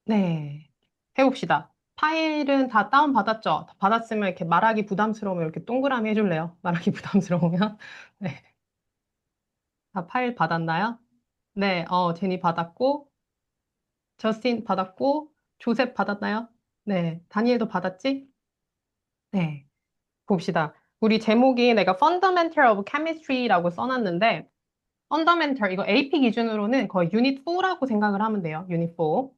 네. 해봅시다. 파일은 다 다운받았죠? 다 받았으면 이렇게 말하기 부담스러우면 이렇게 동그라미 해줄래요? 말하기 부담스러우면. 네. 다 파일 받았나요? 네, 제니 받았고, 저스틴 받았고, 조셉 받았나요? 네. 다니엘도 받았지? 네. 봅시다. 우리 제목이 내가 Fundamental of Chemistry라고 써놨는데, Fundamental, 이거 AP 기준으로는 거의 유닛 4라고 생각을 하면 돼요. 유닛 4.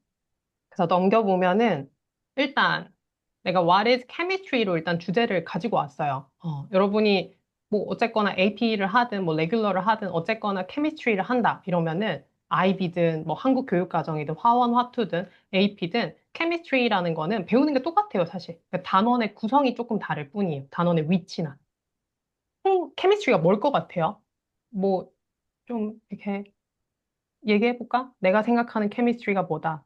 그래서 넘겨보면은 일단 내가 What is chemistry로 일단 주제를 가지고 왔어요. 여러분이 뭐 어쨌거나 AP를 하든 뭐 레귤러를 하든 어쨌거나 chemistry를 한다 이러면은 IB든 뭐 한국 교육과정이든 화원, 화투든 AP든 chemistry라는 거는 배우는 게 똑같아요, 사실. 그러니까 단원의 구성이 조금 다를 뿐이에요. 단원의 위치나. chemistry가 뭘 것 같아요? 뭐 좀 이렇게 얘기해볼까? 내가 생각하는 chemistry가 뭐다?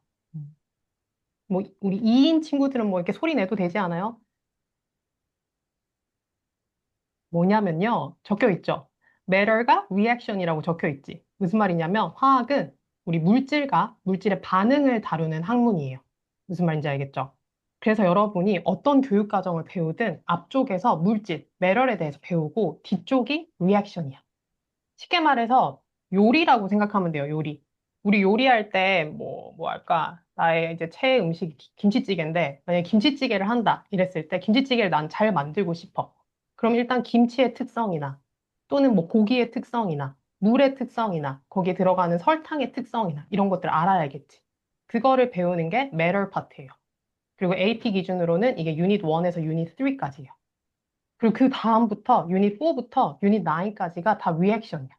뭐 우리 2인 친구들은 뭐 이렇게 소리 내도 되지 않아요? 뭐냐면요. 적혀 있죠. matter가 reaction이라고 적혀 있지. 무슨 말이냐면 화학은 우리 물질과 물질의 반응을 다루는 학문이에요. 무슨 말인지 알겠죠? 그래서 여러분이 어떤 교육 과정을 배우든 앞쪽에서 물질, matter에 대해서 배우고 뒤쪽이 reaction이야. 쉽게 말해서 요리라고 생각하면 돼요, 요리. 우리 요리할 때 뭐 할까? 나의 이제 최애 음식이 김치찌개인데, 만약에 김치찌개를 한다, 이랬을 때 김치찌개를 난 잘 만들고 싶어. 그럼 일단 김치의 특성이나, 또는 뭐 고기의 특성이나, 물의 특성이나, 거기에 들어가는 설탕의 특성이나, 이런 것들을 알아야겠지. 그거를 배우는 게 matter 파트예요. 그리고 AP 기준으로는 이게 유닛 1에서 유닛 3까지예요. 그리고 그 다음부터 유닛 4부터 유닛 9까지가 다 리액션이야.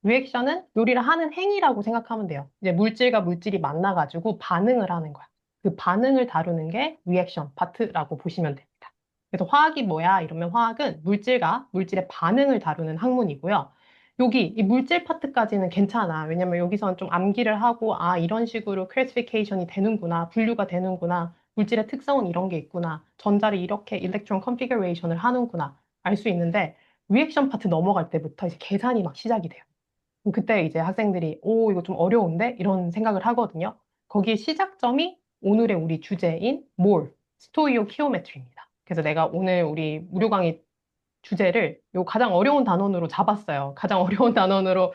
리액션은 요리를 하는 행위라고 생각하면 돼요. 이제 물질과 물질이 만나가지고 반응을 하는 거야. 그 반응을 다루는 게 리액션 파트라고 보시면 됩니다. 그래서 화학이 뭐야? 이러면 화학은 물질과 물질의 반응을 다루는 학문이고요. 여기 이 물질 파트까지는 괜찮아. 왜냐면 여기서는 좀 암기를 하고, 아, 이런 식으로 클래시피케이션이 되는구나, 분류가 되는구나, 물질의 특성은 이런 게 있구나, 전자를 이렇게 일렉트론 컨피그레이션을 하는구나, 알 수 있는데, 리액션 파트 넘어갈 때부터 이제 계산이 막 시작이 돼요. 그럼 그때 이제 학생들이, 오, 이거 좀 어려운데? 이런 생각을 하거든요. 거기에 시작점이 오늘의 우리 주제인 몰, 스토이오키오메트리입니다. 그래서 내가 오늘 우리 무료 강의 주제를 요 가장 어려운 단원으로 잡았어요. 가장 어려운 단원으로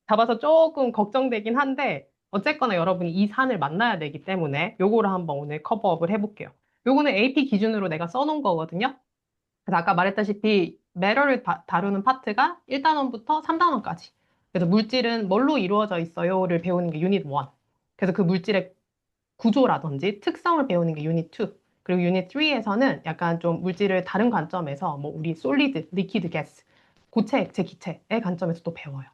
잡아서 조금 걱정되긴 한데, 어쨌거나 여러분이 이 산을 만나야 되기 때문에 요거를 한번 오늘 커버업을 해볼게요. 요거는 AP 기준으로 내가 써놓은 거거든요. 그래서 아까 말했다시피 매러를 다루는 파트가 1단원부터 3단원까지. 그래서 물질은 뭘로 이루어져 있어요를 배우는 게 유닛 1. 그래서 그 물질의 구조라든지 특성을 배우는 게 유닛 2. 그리고 유닛 3에서는 약간 좀 물질을 다른 관점에서 뭐 우리 솔리드, 리퀴드, 가스, 고체, 액체, 기체의 관점에서 또 배워요.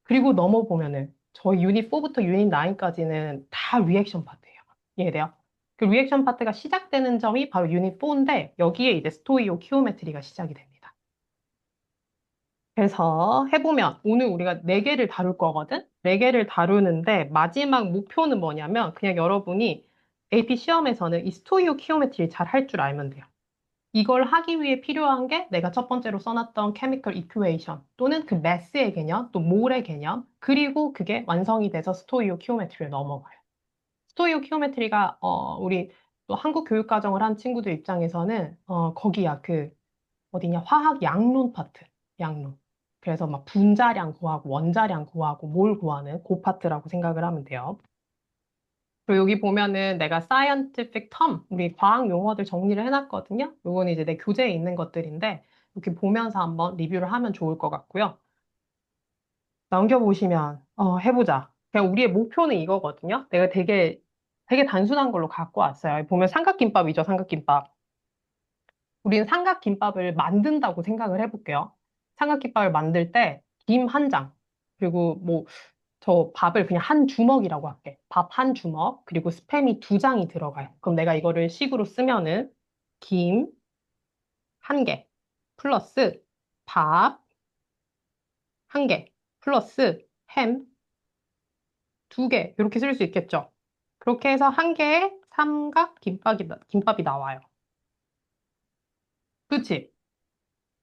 그리고 넘어보면은 저희 유닛 4부터 유닛 9까지는 다 리액션 파트예요. 이해돼요? 그 리액션 파트가 시작되는 점이 바로 유닛 4인데 여기에 이제 스토이오 키오메트리가 시작이 됩니다. 그래서 해보면 오늘 우리가 네개를 다룰 거거든? 네개를 다루는데 마지막 목표는 뭐냐면 그냥 여러분이 AP 시험에서는 이 스토이오 키오메트리 잘 할 줄 알면 돼요. 이걸 하기 위해 필요한 게 내가 첫 번째로 써놨던 케미컬 이큐에이션 또는 그 매스의 개념, 또 몰의 개념, 그리고 그게 완성이 돼서 스토이오 키오메트리를 넘어가요. 스토이오 키오메트리가 우리 또 한국 교육 과정을 한 친구들 입장에서는 거기야 그 어디냐 화학 양론 파트 양론. 그래서 막 분자량 구하고 원자량 구하고 몰 구하는 그 파트라고 생각을 하면 돼요. 그리고 여기 보면은 내가 scientific term, 우리 과학 용어들 정리를 해놨거든요. 요거는 이제 내 교재에 있는 것들인데 이렇게 보면서 한번 리뷰를 하면 좋을 것 같고요. 넘겨보시면 해보자. 그냥 우리의 목표는 이거거든요. 내가 되게 단순한 걸로 갖고 왔어요. 보면 삼각김밥이죠, 삼각김밥. 우리는 삼각김밥을 만든다고 생각을 해볼게요. 삼각김밥을 만들 때 김 한 장, 그리고 뭐 저 밥을 그냥 한 주먹이라고 할게. 밥 한 주먹, 그리고 스팸이 두 장이 들어가요. 그럼 내가 이거를 식으로 쓰면은 김 한 개, 플러스 밥 한 개, 플러스 햄 두 개, 이렇게 쓸 수 있겠죠? 그렇게 해서 한 개의 김밥이 나와요. 그치?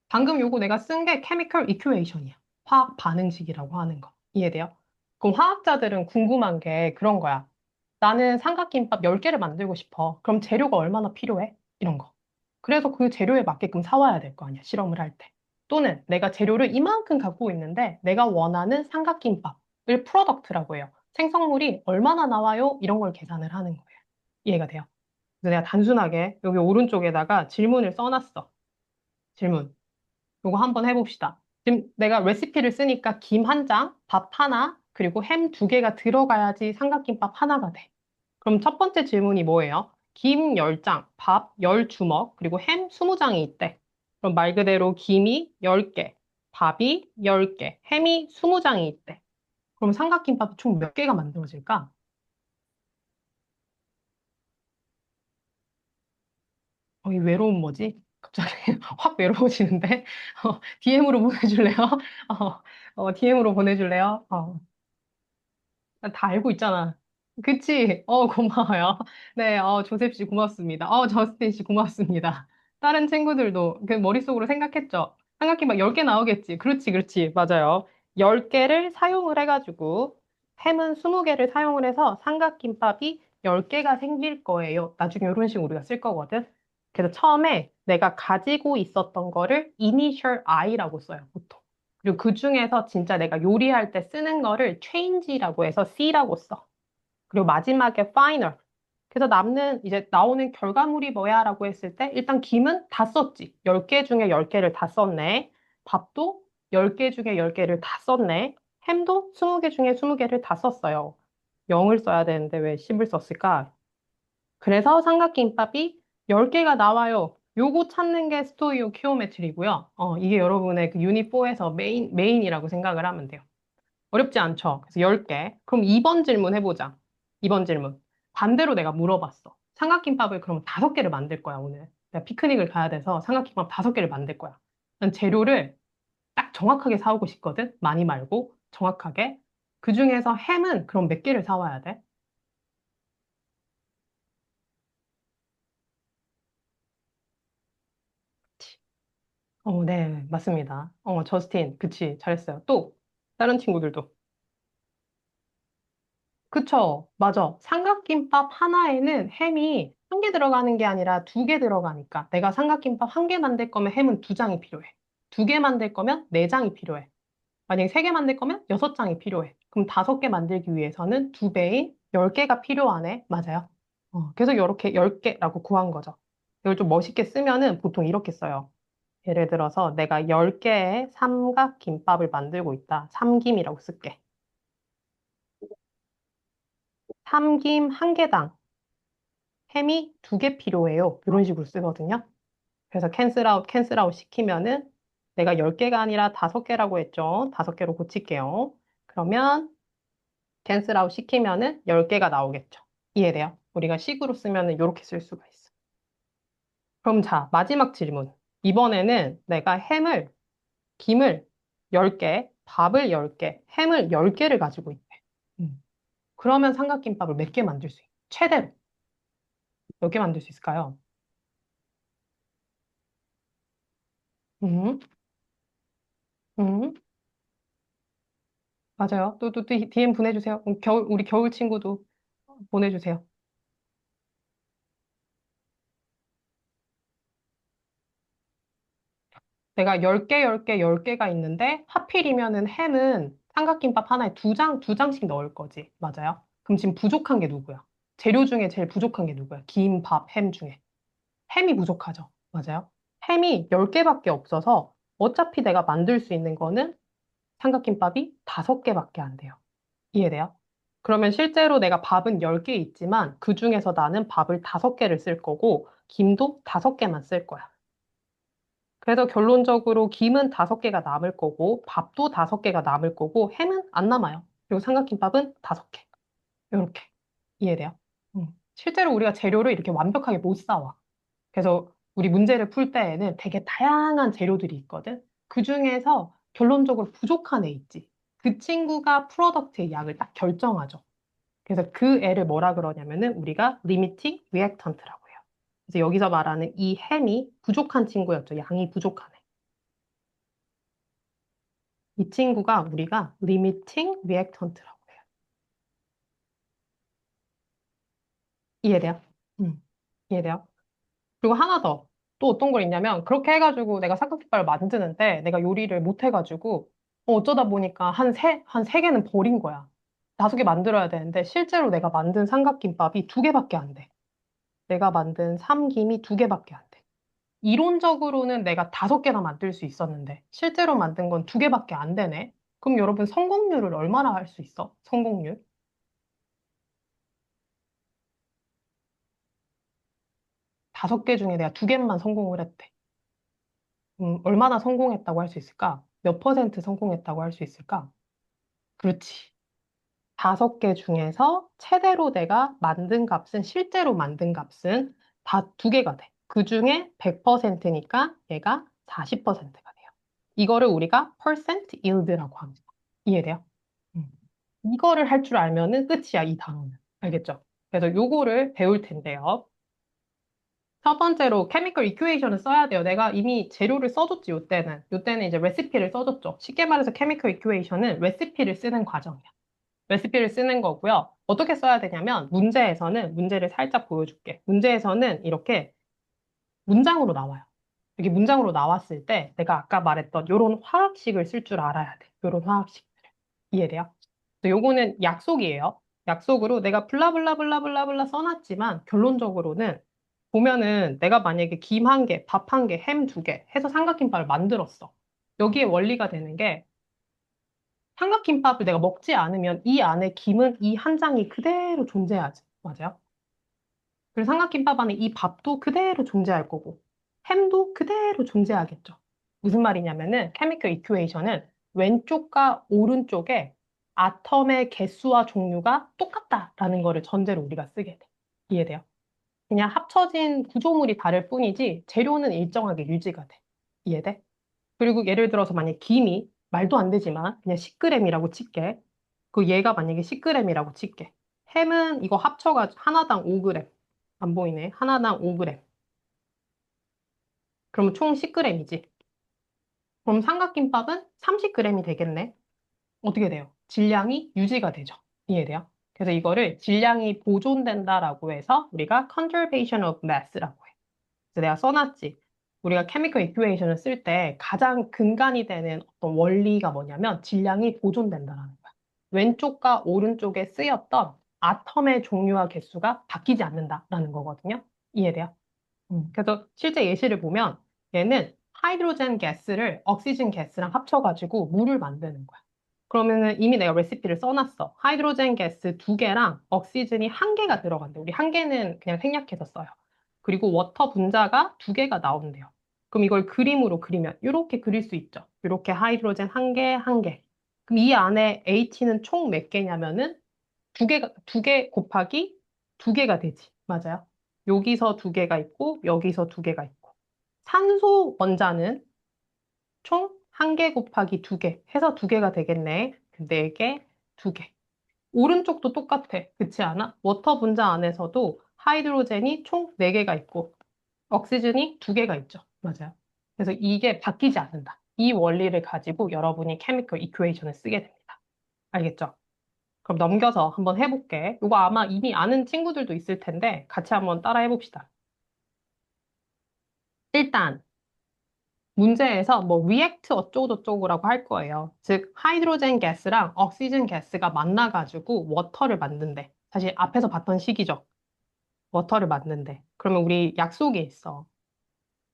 방금 요거 내가 쓴 게 케미컬 이큐에이션이야. 화학 반응식이라고 하는 거. 이해돼요? 그럼 화학자들은 궁금한 게 그런 거야. 나는 삼각김밥 10개를 만들고 싶어. 그럼 재료가 얼마나 필요해? 이런 거. 그래서 그 재료에 맞게끔 사와야 될 거 아니야, 실험을 할 때. 또는 내가 재료를 이만큼 갖고 있는데 내가 원하는 삼각김밥을 프로덕트라고 해요. 생성물이 얼마나 나와요? 이런 걸 계산을 하는 거예요. 이해가 돼요? 그래서 내가 단순하게 여기 오른쪽에다가 질문을 써놨어. 질문. 요거 한번 해봅시다. 지금 내가 레시피를 쓰니까 김 한 장, 밥 하나, 그리고 햄 두 개가 들어가야지 삼각김밥 하나가 돼. 그럼 첫 번째 질문이 뭐예요? 김 10장, 밥 10주먹, 그리고 햄 20장이 있대. 그럼 말 그대로 김이 10개, 밥이 10개, 햄이 20장이 있대. 그럼 삼각김밥이 총 몇 개가 만들어질까? 이 외로운 뭐지? 갑자기 확 외로워지는데? DM으로 보내줄래요? DM으로 보내줄래요? 다 알고 있잖아. 그치? 고마워요. 네, 조셉 씨 고맙습니다. 저스틴 씨 고맙습니다. 다른 친구들도 그 머릿속으로 생각했죠? 삼각김밥 10개 나오겠지. 그렇지, 그렇지. 맞아요. 10개를 사용을 해가지고 햄은 20개를 사용을 해서 삼각김밥이 10개가 생길 거예요. 나중에 이런 식으로 우리가 쓸 거거든. 그래서 처음에 내가 가지고 있었던 거를 initial I라고 써요, 보통. 그리고 그 중에서 진짜 내가 요리할 때 쓰는 거를 change라고 해서 C라고 써. 그리고 마지막에 final. 그래서 남는 이제 나오는 결과물이 뭐야? 라고 했을 때 일단 김은 다 썼지. 10개 중에 10개를 다 썼네. 밥도 10개 중에 10개를 다 썼네. 햄도 20개 중에 20개를 다 썼어요. 0을 써야 되는데 왜 10을 썼을까? 그래서 삼각김밥이 10개가 나와요. 요거 찾는 게 스토이오키오메트리고요. 이게 여러분의 그 유닛 4에서 메인이라고 생각을 하면 돼요. 어렵지 않죠? 그래서 10개. 그럼 2번 질문 해보자. 2번 질문. 반대로 내가 물어봤어. 삼각김밥을 그럼 5개를 만들 거야, 오늘. 내가 피크닉을 가야 돼서 삼각김밥 5개를 만들 거야. 난 재료를 딱 정확하게 사오고 싶거든? 많이 말고, 정확하게. 그 중에서 햄은 그럼 몇 개를 사와야 돼? 네, 맞습니다. 저스틴, 그치, 잘했어요. 또, 다른 친구들도. 그쵸, 맞아. 삼각김밥 하나에는 햄이 한 개 들어가는 게 아니라 2개 들어가니까 내가 삼각김밥 한 개 만들 거면 햄은 2장이 필요해. 2개 만들 거면 4장이 필요해. 만약에 3개 만들 거면 6장이 필요해. 그럼 5개 만들기 위해서는 2배인 10개가 필요하네. 맞아요. 그래서 이렇게 10개라고 구한 거죠. 이걸 좀 멋있게 쓰면은 보통 이렇게 써요. 예를 들어서 내가 10개의 삼각김밥을 만들고 있다. 삼김이라고 쓸게. 삼김 한 개당 햄이 2개 필요해요. 이런 식으로 쓰거든요. 그래서 캔슬 아웃 시키면은 내가 10개가 아니라 5개라고 했죠. 5개로 고칠게요. 그러면 캔슬 아웃 시키면은 10개가 나오겠죠. 이해돼요? 우리가 식으로 쓰면은 이렇게 쓸 수가 있어. 그럼 자, 마지막 질문. 이번에는 내가 김을 10개, 밥을 10개, 햄을 10개를 가지고 있대. 음. 그러면 삼각김밥을 몇 개 만들 수 있어? 최대로 몇 개 만들 수 있을까요? 음, 음, 맞아요. 또 DM 보내주세요. 우리 겨울 친구도 보내주세요. 내가 10개, 10개, 10개가 있는데 하필이면은 햄은 삼각김밥 하나에 2장씩 넣을 거지. 맞아요? 그럼 지금 부족한 게 누구야? 재료 중에 제일 부족한 게 누구야? 김, 밥, 햄 중에. 햄이 부족하죠. 맞아요? 햄이 10개밖에 없어서 어차피 내가 만들 수 있는 거는 삼각김밥이 5개밖에 안 돼요. 이해돼요? 그러면 실제로 내가 밥은 10개 있지만 그 중에서 나는 밥을 5개를 쓸 거고 김도 5개만 쓸 거야. 그래서 결론적으로 김은 5개가 남을 거고 밥도 5개가 남을 거고 햄은 안 남아요. 그리고 삼각김밥은 5개. 이렇게. 이해돼요? 실제로 우리가 재료를 이렇게 완벽하게 못 사와. 그래서 우리 문제를 풀 때에는 되게 다양한 재료들이 있거든. 그 중에서 결론적으로 부족한 애 있지. 그 친구가 프로덕트의 양을 딱 결정하죠. 그래서 그 애를 뭐라 그러냐면은 우리가 limiting reactant라고 해요. 그래서 여기서 말하는 이 햄이 부족한 친구였죠. 양이 부족한 애. 이 친구가 우리가 limiting reactant라고 해요. 이해돼요? 이해돼요? 그리고 하나 더. 또 어떤 걸 있냐면, 그렇게 해가지고 내가 삼각김밥을 만드는데, 내가 요리를 못 해가지고, 어쩌다 보니까 한 세 개는 버린 거야. 다섯 개 만들어야 되는데, 실제로 내가 만든 삼각김밥이 두 개밖에 안 돼. 내가 만든 삼김이 두 개밖에 안 돼. 이론적으로는 내가 다섯 개나 만들 수 있었는데, 실제로 만든 건 두 개밖에 안 되네. 그럼 여러분 성공률을 얼마나 할 수 있어? 성공률? 다섯 개 중에 내가 두 개만 성공을 했대. 얼마나 성공했다고 할 수 있을까? 몇 퍼센트 성공했다고 할 수 있을까? 그렇지. 다섯 개 중에서 최대로 내가 만든 값은, 실제로 만든 값은 다 두 개가 돼. 그 중에 100%니까 얘가 40%가 돼요. 이거를 우리가 percent yield라고 합니다. 이해돼요? 음. 이거를 할 줄 알면은 끝이야, 이 단어는. 알겠죠? 그래서 요거를 배울 텐데요. 첫 번째로 케미컬 이퀘이션을 써야 돼요. 내가 이미 재료를 써줬지, 요때는. 요때는 이제 레시피를 써줬죠. 쉽게 말해서 케미컬 이퀘이션은 레시피를 쓰는 과정이야. 레시피를 쓰는 거고요. 어떻게 써야 되냐면, 문제에서는, 문제를 살짝 보여줄게. 문제에서는 이렇게 문장으로 나와요. 이게 문장으로 나왔을 때, 내가 아까 말했던 요런 화학식을 쓸 줄 알아야 돼. 요런 화학식. 이해돼요? 그래서 요거는 약속이에요. 약속으로 내가 블라블라블라블라블라 써놨지만 결론적으로는 보면은 내가 만약에 김 한 개, 밥 한 개, 햄 두 개 해서 삼각김밥을 만들었어. 여기에 원리가 되는 게 삼각김밥을 내가 먹지 않으면 이 안에 김은 이 한 장이 그대로 존재하지. 맞아요? 그리고 삼각김밥 안에 이 밥도 그대로 존재할 거고 햄도 그대로 존재하겠죠. 무슨 말이냐면은 케미컬 이큐에이션은 왼쪽과 오른쪽에 아텀의 개수와 종류가 똑같다라는 거를 전제로 우리가 쓰게 돼. 이해돼요? 그냥 합쳐진 구조물이 다를 뿐이지 재료는 일정하게 유지가 돼. 이해돼? 그리고 예를 들어서 만약에 김이 말도 안 되지만 그냥 10g이라고 칠게. 그 얘가 만약에 10g이라고 칠게. 햄은 이거 합쳐가지고 하나당 5g. 안 보이네. 하나당 5g. 그러면 총 10g이지. 그럼 삼각김밥은 30g이 되겠네. 어떻게 돼요? 질량이 유지가 되죠. 이해돼요? 그래서 이거를 질량이 보존된다라고 해서 우리가 conservation of mass라고 해. 그래서 내가 써놨지. 우리가 chemical equation을 쓸 때 가장 근간이 되는 어떤 원리가 뭐냐면 질량이 보존된다라는 거야. 왼쪽과 오른쪽에 쓰였던 아텀의 종류와 개수가 바뀌지 않는다라는 거거든요. 이해돼요? 그래서 실제 예시를 보면 얘는 하이드로젠 가스를 억시즌 가스랑 합쳐가지고 물을 만드는 거야. 그러면은 이미 내가 레시피를 써놨어. 하이드로젠 가스 두 개랑 억시즌이 한 개가 들어간대. 우리 한 개는 그냥 생략해서 써요. 그리고 워터 분자가 두 개가 나온대요. 그럼 이걸 그림으로 그리면 이렇게 그릴 수 있죠. 이렇게 하이드로젠 한 개, 한 개. 그럼 이 안에 H는 총 몇 개냐면은 두 개 곱하기 두 개가 되지. 맞아요. 여기서 두 개가 있고, 여기서 두 개가 있고. 산소 원자는 총 한 개 곱하기 두 개 해서 두 개가 되겠네. 네 개, 두 개. 오른쪽도 똑같아. 그렇지 않아? 워터 분자 안에서도 하이드로젠이 총 네개가 있고, 억시즌이 두 개가 있죠. 맞아요. 그래서 이게 바뀌지 않는다. 이 원리를 가지고 여러분이 케미컬 이퀘이션을 쓰게 됩니다. 알겠죠? 그럼 넘겨서 한번 해볼게. 이거 아마 이미 아는 친구들도 있을 텐데 같이 한번 따라 해봅시다. 일단 문제에서 뭐 리액트 어쩌고저쩌고라고 할 거예요. 즉 하이드로젠 가스랑 억시즌 가스가 만나가지고 워터를 만든대. 사실 앞에서 봤던 식이죠. 워터를 만든대. 그러면 우리 약속이 있어.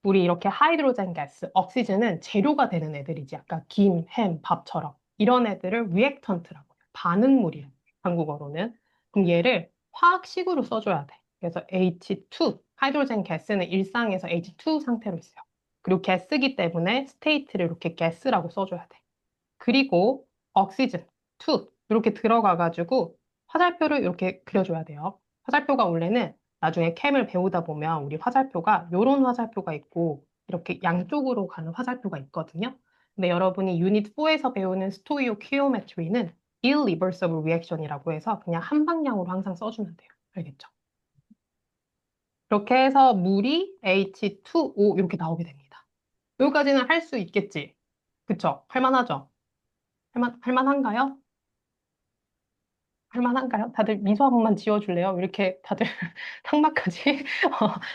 우리 이렇게 하이드로젠 가스, 억시즌은 재료가 되는 애들이지. 아까 김, 햄, 밥처럼. 이런 애들을 리액턴트라고 해요. 반응물이에요. 한국어로는. 그럼 얘를 화학식으로 써줘야 돼. 그래서 H2, 하이드로젠 가스는 일상에서 H2 상태로 있어요. 그리고 가스기 때문에 스테이트를 이렇게 가스라고 써줘야 돼. 그리고 억시즌, 2 이렇게 들어가가지고 화살표를 이렇게 그려줘야 돼요. 화살표가 원래는 나중에 캠을 배우다 보면 우리 화살표가 이런 화살표가 있고 이렇게 양쪽으로 가는 화살표가 있거든요. 근데 여러분이 유닛 4에서 배우는 스토이오키오메트리는 irreversible reaction이라고 해서 그냥 한 방향으로 항상 써주면 돼요. 알겠죠? 그렇게 해서 물이 H2O 이렇게 나오게 됩니다. 여기까지는 할 수 있겠지? 그쵸? 할만하죠? 할만한가요? 할만한가요? 다들 미소 한 번만 지어줄래요? 이렇게 다들 탕막하지?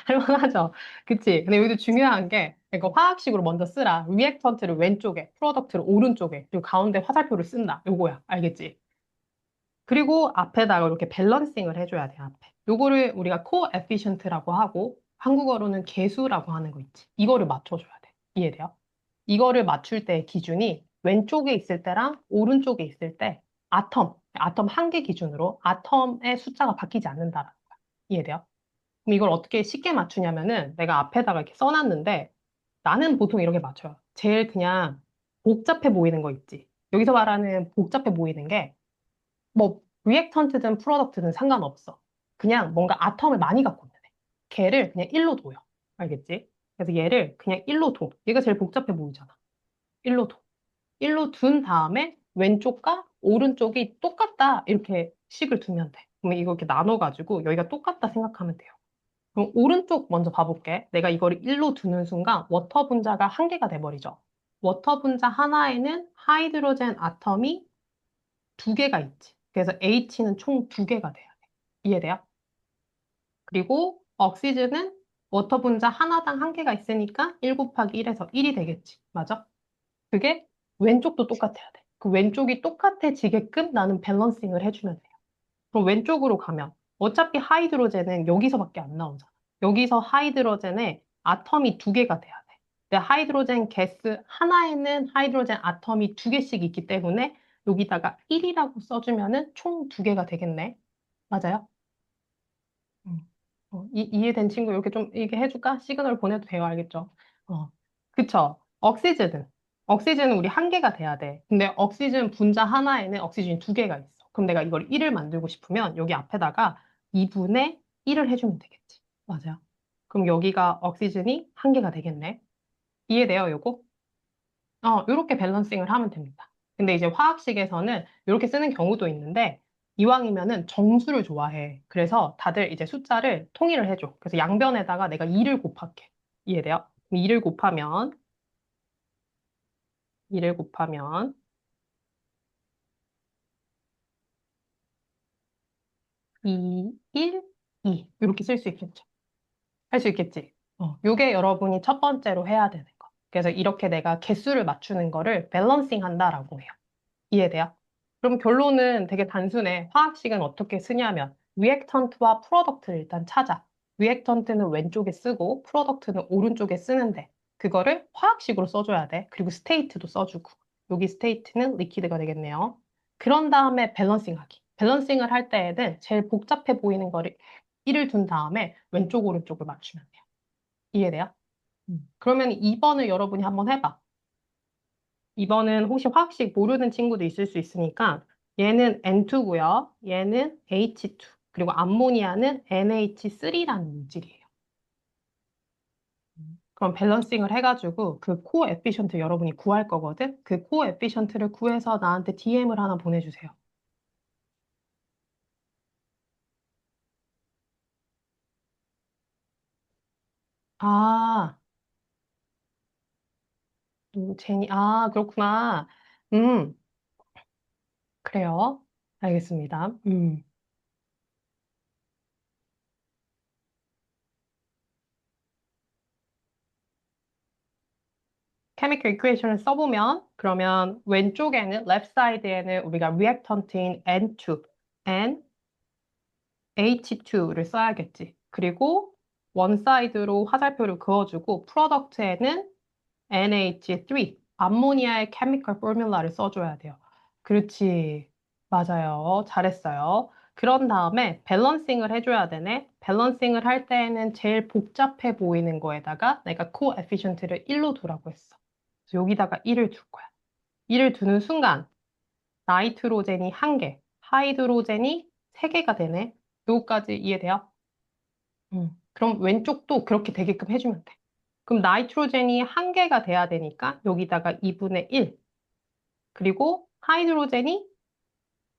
할만하죠? 그치? 근데 여기도 중요한 게, 이거 화학식으로 먼저 쓰라. 리액턴트를 왼쪽에, 프로덕트를 오른쪽에, 그리고 가운데 화살표를 쓴다. 요거야. 알겠지? 그리고 앞에다가 이렇게 밸런싱을 해줘야 돼, 앞에. 요거를 우리가 코에피션트라고 하고, 한국어로는 계수라고 하는 거 있지. 이거를 맞춰줘야 돼. 이해돼요? 이거를 맞출 때 기준이 왼쪽에 있을 때랑 오른쪽에 있을 때 아톰 한 개 기준으로 아톰의 숫자가 바뀌지 않는다라는 거야. 이해돼요? 그럼 이걸 어떻게 쉽게 맞추냐면은 내가 앞에다가 이렇게 써놨는데 나는 보통 이렇게 맞춰요. 제일 그냥 복잡해 보이는 거 있지. 여기서 말하는 복잡해 보이는 게 뭐 리액턴트든 프로덕트든 상관없어. 그냥 뭔가 아톰을 많이 갖고 있는 애. 걔를 그냥 1로 둬요. 알겠지? 그래서 얘를 그냥 1로 둬. 얘가 제일 복잡해 보이잖아. 1로 둬. 1로 둔 다음에 왼쪽과 오른쪽이 똑같다. 이렇게 식을 두면 돼. 그러면 이거 이렇게 나눠가지고 여기가 똑같다 생각하면 돼요. 그럼 오른쪽 먼저 봐볼게. 내가 이거를 1로 두는 순간 워터 분자가 한 개가 돼버리죠. 워터 분자 하나에는 하이드로젠 아tom이 두 개가 있지. 그래서 H는 총 두 개가 돼야 돼. 이해돼요? 그리고 억시즌은 워터 분자 하나당 한 개가 있으니까 1 곱하기 1에서 1이 되겠지. 맞아? 그게 왼쪽도 똑같아야 돼. 그 왼쪽이 똑같아지게끔 나는 밸런싱을 해주면 돼요. 그럼 왼쪽으로 가면 어차피 하이드로젠은 여기서밖에 안 나오잖아. 여기서 하이드로젠에 아텀이 두 개가 돼야 돼. 근데 하이드로젠 가스 하나에는 하이드로젠 아텀이 두 개씩 있기 때문에 여기다가 1이라고 써주면은 총 두 개가 되겠네. 맞아요? 음. 이해된 친구 이렇게 좀 이게 해줄까? 시그널 보내도 돼요. 알겠죠? 어. 그쵸? 억시즌은 우리 한 개가 돼야 돼. 근데 억시즌 분자 하나에는 억시즌이 두 개가 있어. 그럼 내가 이걸 1을 만들고 싶으면 여기 앞에다가 2분의 1을 해주면 되겠지. 맞아요. 그럼 여기가 억시즌이 한 개가 되겠네. 이해돼요, 요거? 이렇게 밸런싱을 하면 됩니다. 근데 이제 화학식에서는 이렇게 쓰는 경우도 있는데, 이왕이면은 정수를 좋아해. 그래서 다들 이제 숫자를 통일을 해줘. 그래서 양변에다가 내가 2를 곱할게. 이해돼요? 2를 곱하면, 2를 곱하면, 2, 1, 2. 이렇게 쓸 수 있겠죠. 할 수 있겠지. 요게 여러분이 첫 번째로 해야 되는 거. 그래서 이렇게 내가 개수를 맞추는 거를 밸런싱 한다라고 해요. 이해돼요? 그럼 결론은 되게 단순해. 화학식은 어떻게 쓰냐면 리액턴트와 프로덕트를 일단 찾아. 리액턴트는 왼쪽에 쓰고 프로덕트는 오른쪽에 쓰는데 그거를 화학식으로 써줘야 돼. 그리고 스테이트도 써주고 여기 스테이트는 리퀴드가 되겠네요. 그런 다음에 밸런싱 하기. 밸런싱을 할 때에는 제일 복잡해 보이는 거를 1을 둔 다음에 왼쪽 오른쪽을 맞추면 돼요. 이해돼요? 그러면 2번을 여러분이 한번 해봐. 이번은 혹시 화학식 모르는 친구도 있을 수 있으니까 얘는 N2고요. 얘는 H2. 그리고 암모니아는 NH3라는 물질이에요. 그럼 밸런싱을 해가지고 그 코에피션트 여러분이 구할 거거든. 그 코에피션트를 구해서 나한테 DM을 하나 보내주세요. 아, 제니, 그렇구나. 음, 그래요. 알겠습니다. 케미컬 이퀘이션을 써보면 그러면 왼쪽에는 left side에는 우리가 reactant인 N2, NH2를 써야겠지. 그리고 원 사이드로 화살표를 그어주고 프로덕트에는 NH3, 암모니아의 케미컬 포뮬라를 써줘야 돼요. 그렇지. 맞아요. 잘했어요. 그런 다음에 밸런싱을 해줘야 되네. 밸런싱을 할 때에는 제일 복잡해 보이는 거에다가 내가 코에피션트를 1로 두라고 했어. 그래서 여기다가 1을 둘 거야. 1을 두는 순간 나이트로젠이 한 개, 하이드로젠이 세 개가 되네. 요거까지 이해돼요? 그럼 왼쪽도 그렇게 되게끔 해주면 돼. 그럼 나이트로젠이 한 개가 돼야 되니까 여기다가 2분의 1, 그리고 하이드로젠이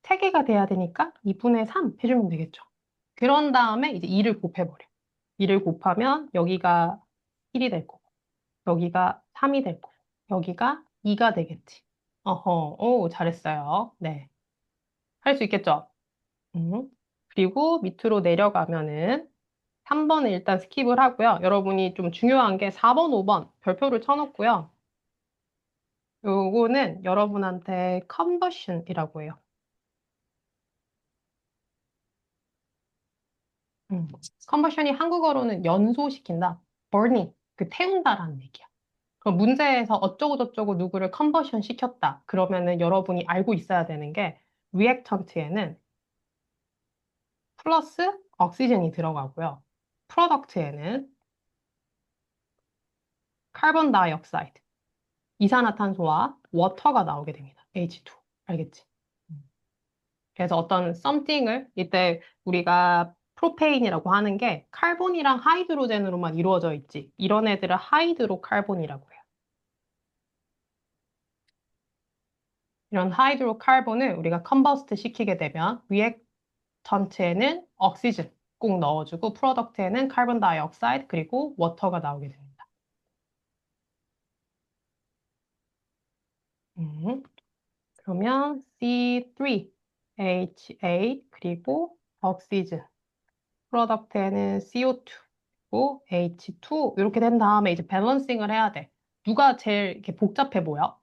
세 개가 돼야 되니까 2분의 3 해주면 되겠죠. 그런 다음에 이제 2를 곱해버려. 2를 곱하면 여기가 1이 될 거고, 여기가 3이 될 거고, 여기가 2가 되겠지. 어허, 오, 잘했어요. 네. 할 수 있겠죠? 음. 그리고 밑으로 내려가면은 3번은 일단 스킵을 하고요. 여러분이 좀 중요한 게 4번, 5번 별표를 쳐놓고요. 요거는 여러분한테 conversion이라고 해요. 음. 컨버션이 한국어로는 연소시킨다. burning, 그 태운다라는 얘기야. 그럼 문제에서 어쩌고저쩌고 누구를 컨버션 시켰다. 그러면은 여러분이 알고 있어야 되는 게 리액턴트에는 플러스 옥시즌이 들어가고요. 프로덕트에는 카본 다이옥사이드, 이산화탄소와 워터가 나오게 됩니다. H2. 알겠지? 음. 그래서 어떤 something을 이때 우리가 프로페인이라고 하는 게 카본이랑 하이드로젠으로만 이루어져 있지. 이런 애들을 하이드로카본이라고 해요. 이런 하이드로카본을 우리가 컨버스트 시키게 되면 리액턴트에는 옥시즌 꼭 넣어주고 프로덕트에는 카본 다이옥사이드 그리고 워터가 나오게 됩니다. 음, 그러면 C3H8 그리고 옥시즌 프로덕트에는 CO2 그리고 H2 이렇게 된 다음에 이제 밸런싱을 해야 돼. 누가 제일 이렇게 복잡해 보여?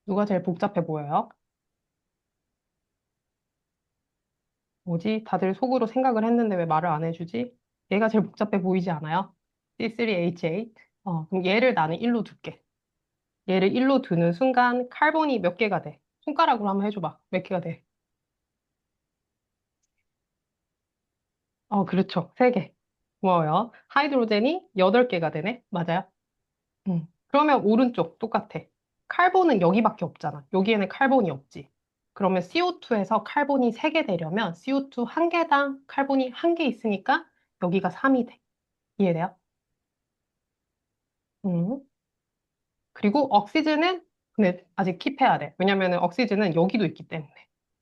누가 제일 복잡해 보여요? 뭐지? 다들 속으로 생각을 했는데 왜 말을 안 해주지? 얘가 제일 복잡해 보이지 않아요? C3H8. 그럼 얘를 나는 1로 둘게. 얘를 1로 두는 순간 카본이 몇 개가 돼? 손가락으로 한번 해줘봐. 몇 개가 돼? 그렇죠. 3개. 고마워요. 하이드로젠이 8개가 되네? 맞아요? 그러면 오른쪽 똑같아. 칼본은 여기밖에 없잖아. 여기에는 칼본이 없지. 그러면 CO2에서 칼본이 3개 되려면 CO2 한 개당 칼본이 한 개 있으니까 여기가 3이 돼. 이해돼요? 음. 그리고 옥시즌은 근데 아직 킵해야 돼. 왜냐면은 옥시즌은 여기도 있기 때문에.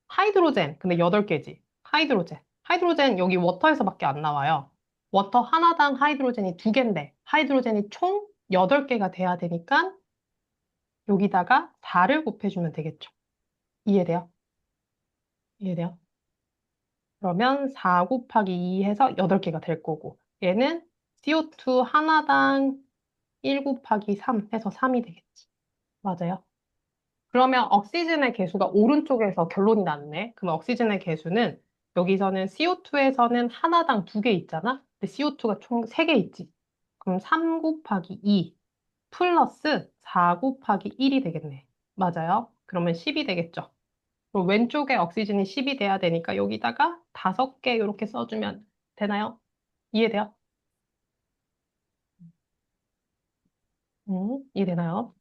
하이드로젠 근데 8개지. 하이드로젠. 하이드로젠 여기 워터에서밖에 안 나와요. 워터 하나당 하이드로젠이 2개인데 하이드로젠이 총 8개가 돼야 되니까 여기다가 4를 곱해주면 되겠죠. 이해돼요? 이해돼요? 그러면 4 곱하기 2 해서 8개가 될 거고 얘는 CO2 하나당 1 곱하기 3 해서 3이 되겠지. 맞아요? 그러면 옥시즌의 개수가 오른쪽에서 결론이 났네. 그럼 옥시즌의 개수는 여기서는 CO2에서는 하나당 2개 있잖아. 근데 CO2가 총 3개 있지. 그럼 3 곱하기 2 플러스 4 곱하기 1이 되겠네. 맞아요? 그러면 10이 되겠죠. 그리고 왼쪽에 옥시즌이 10이 돼야 되니까 여기다가 5개 이렇게 써주면 되나요? 이해돼요? 이해되나요?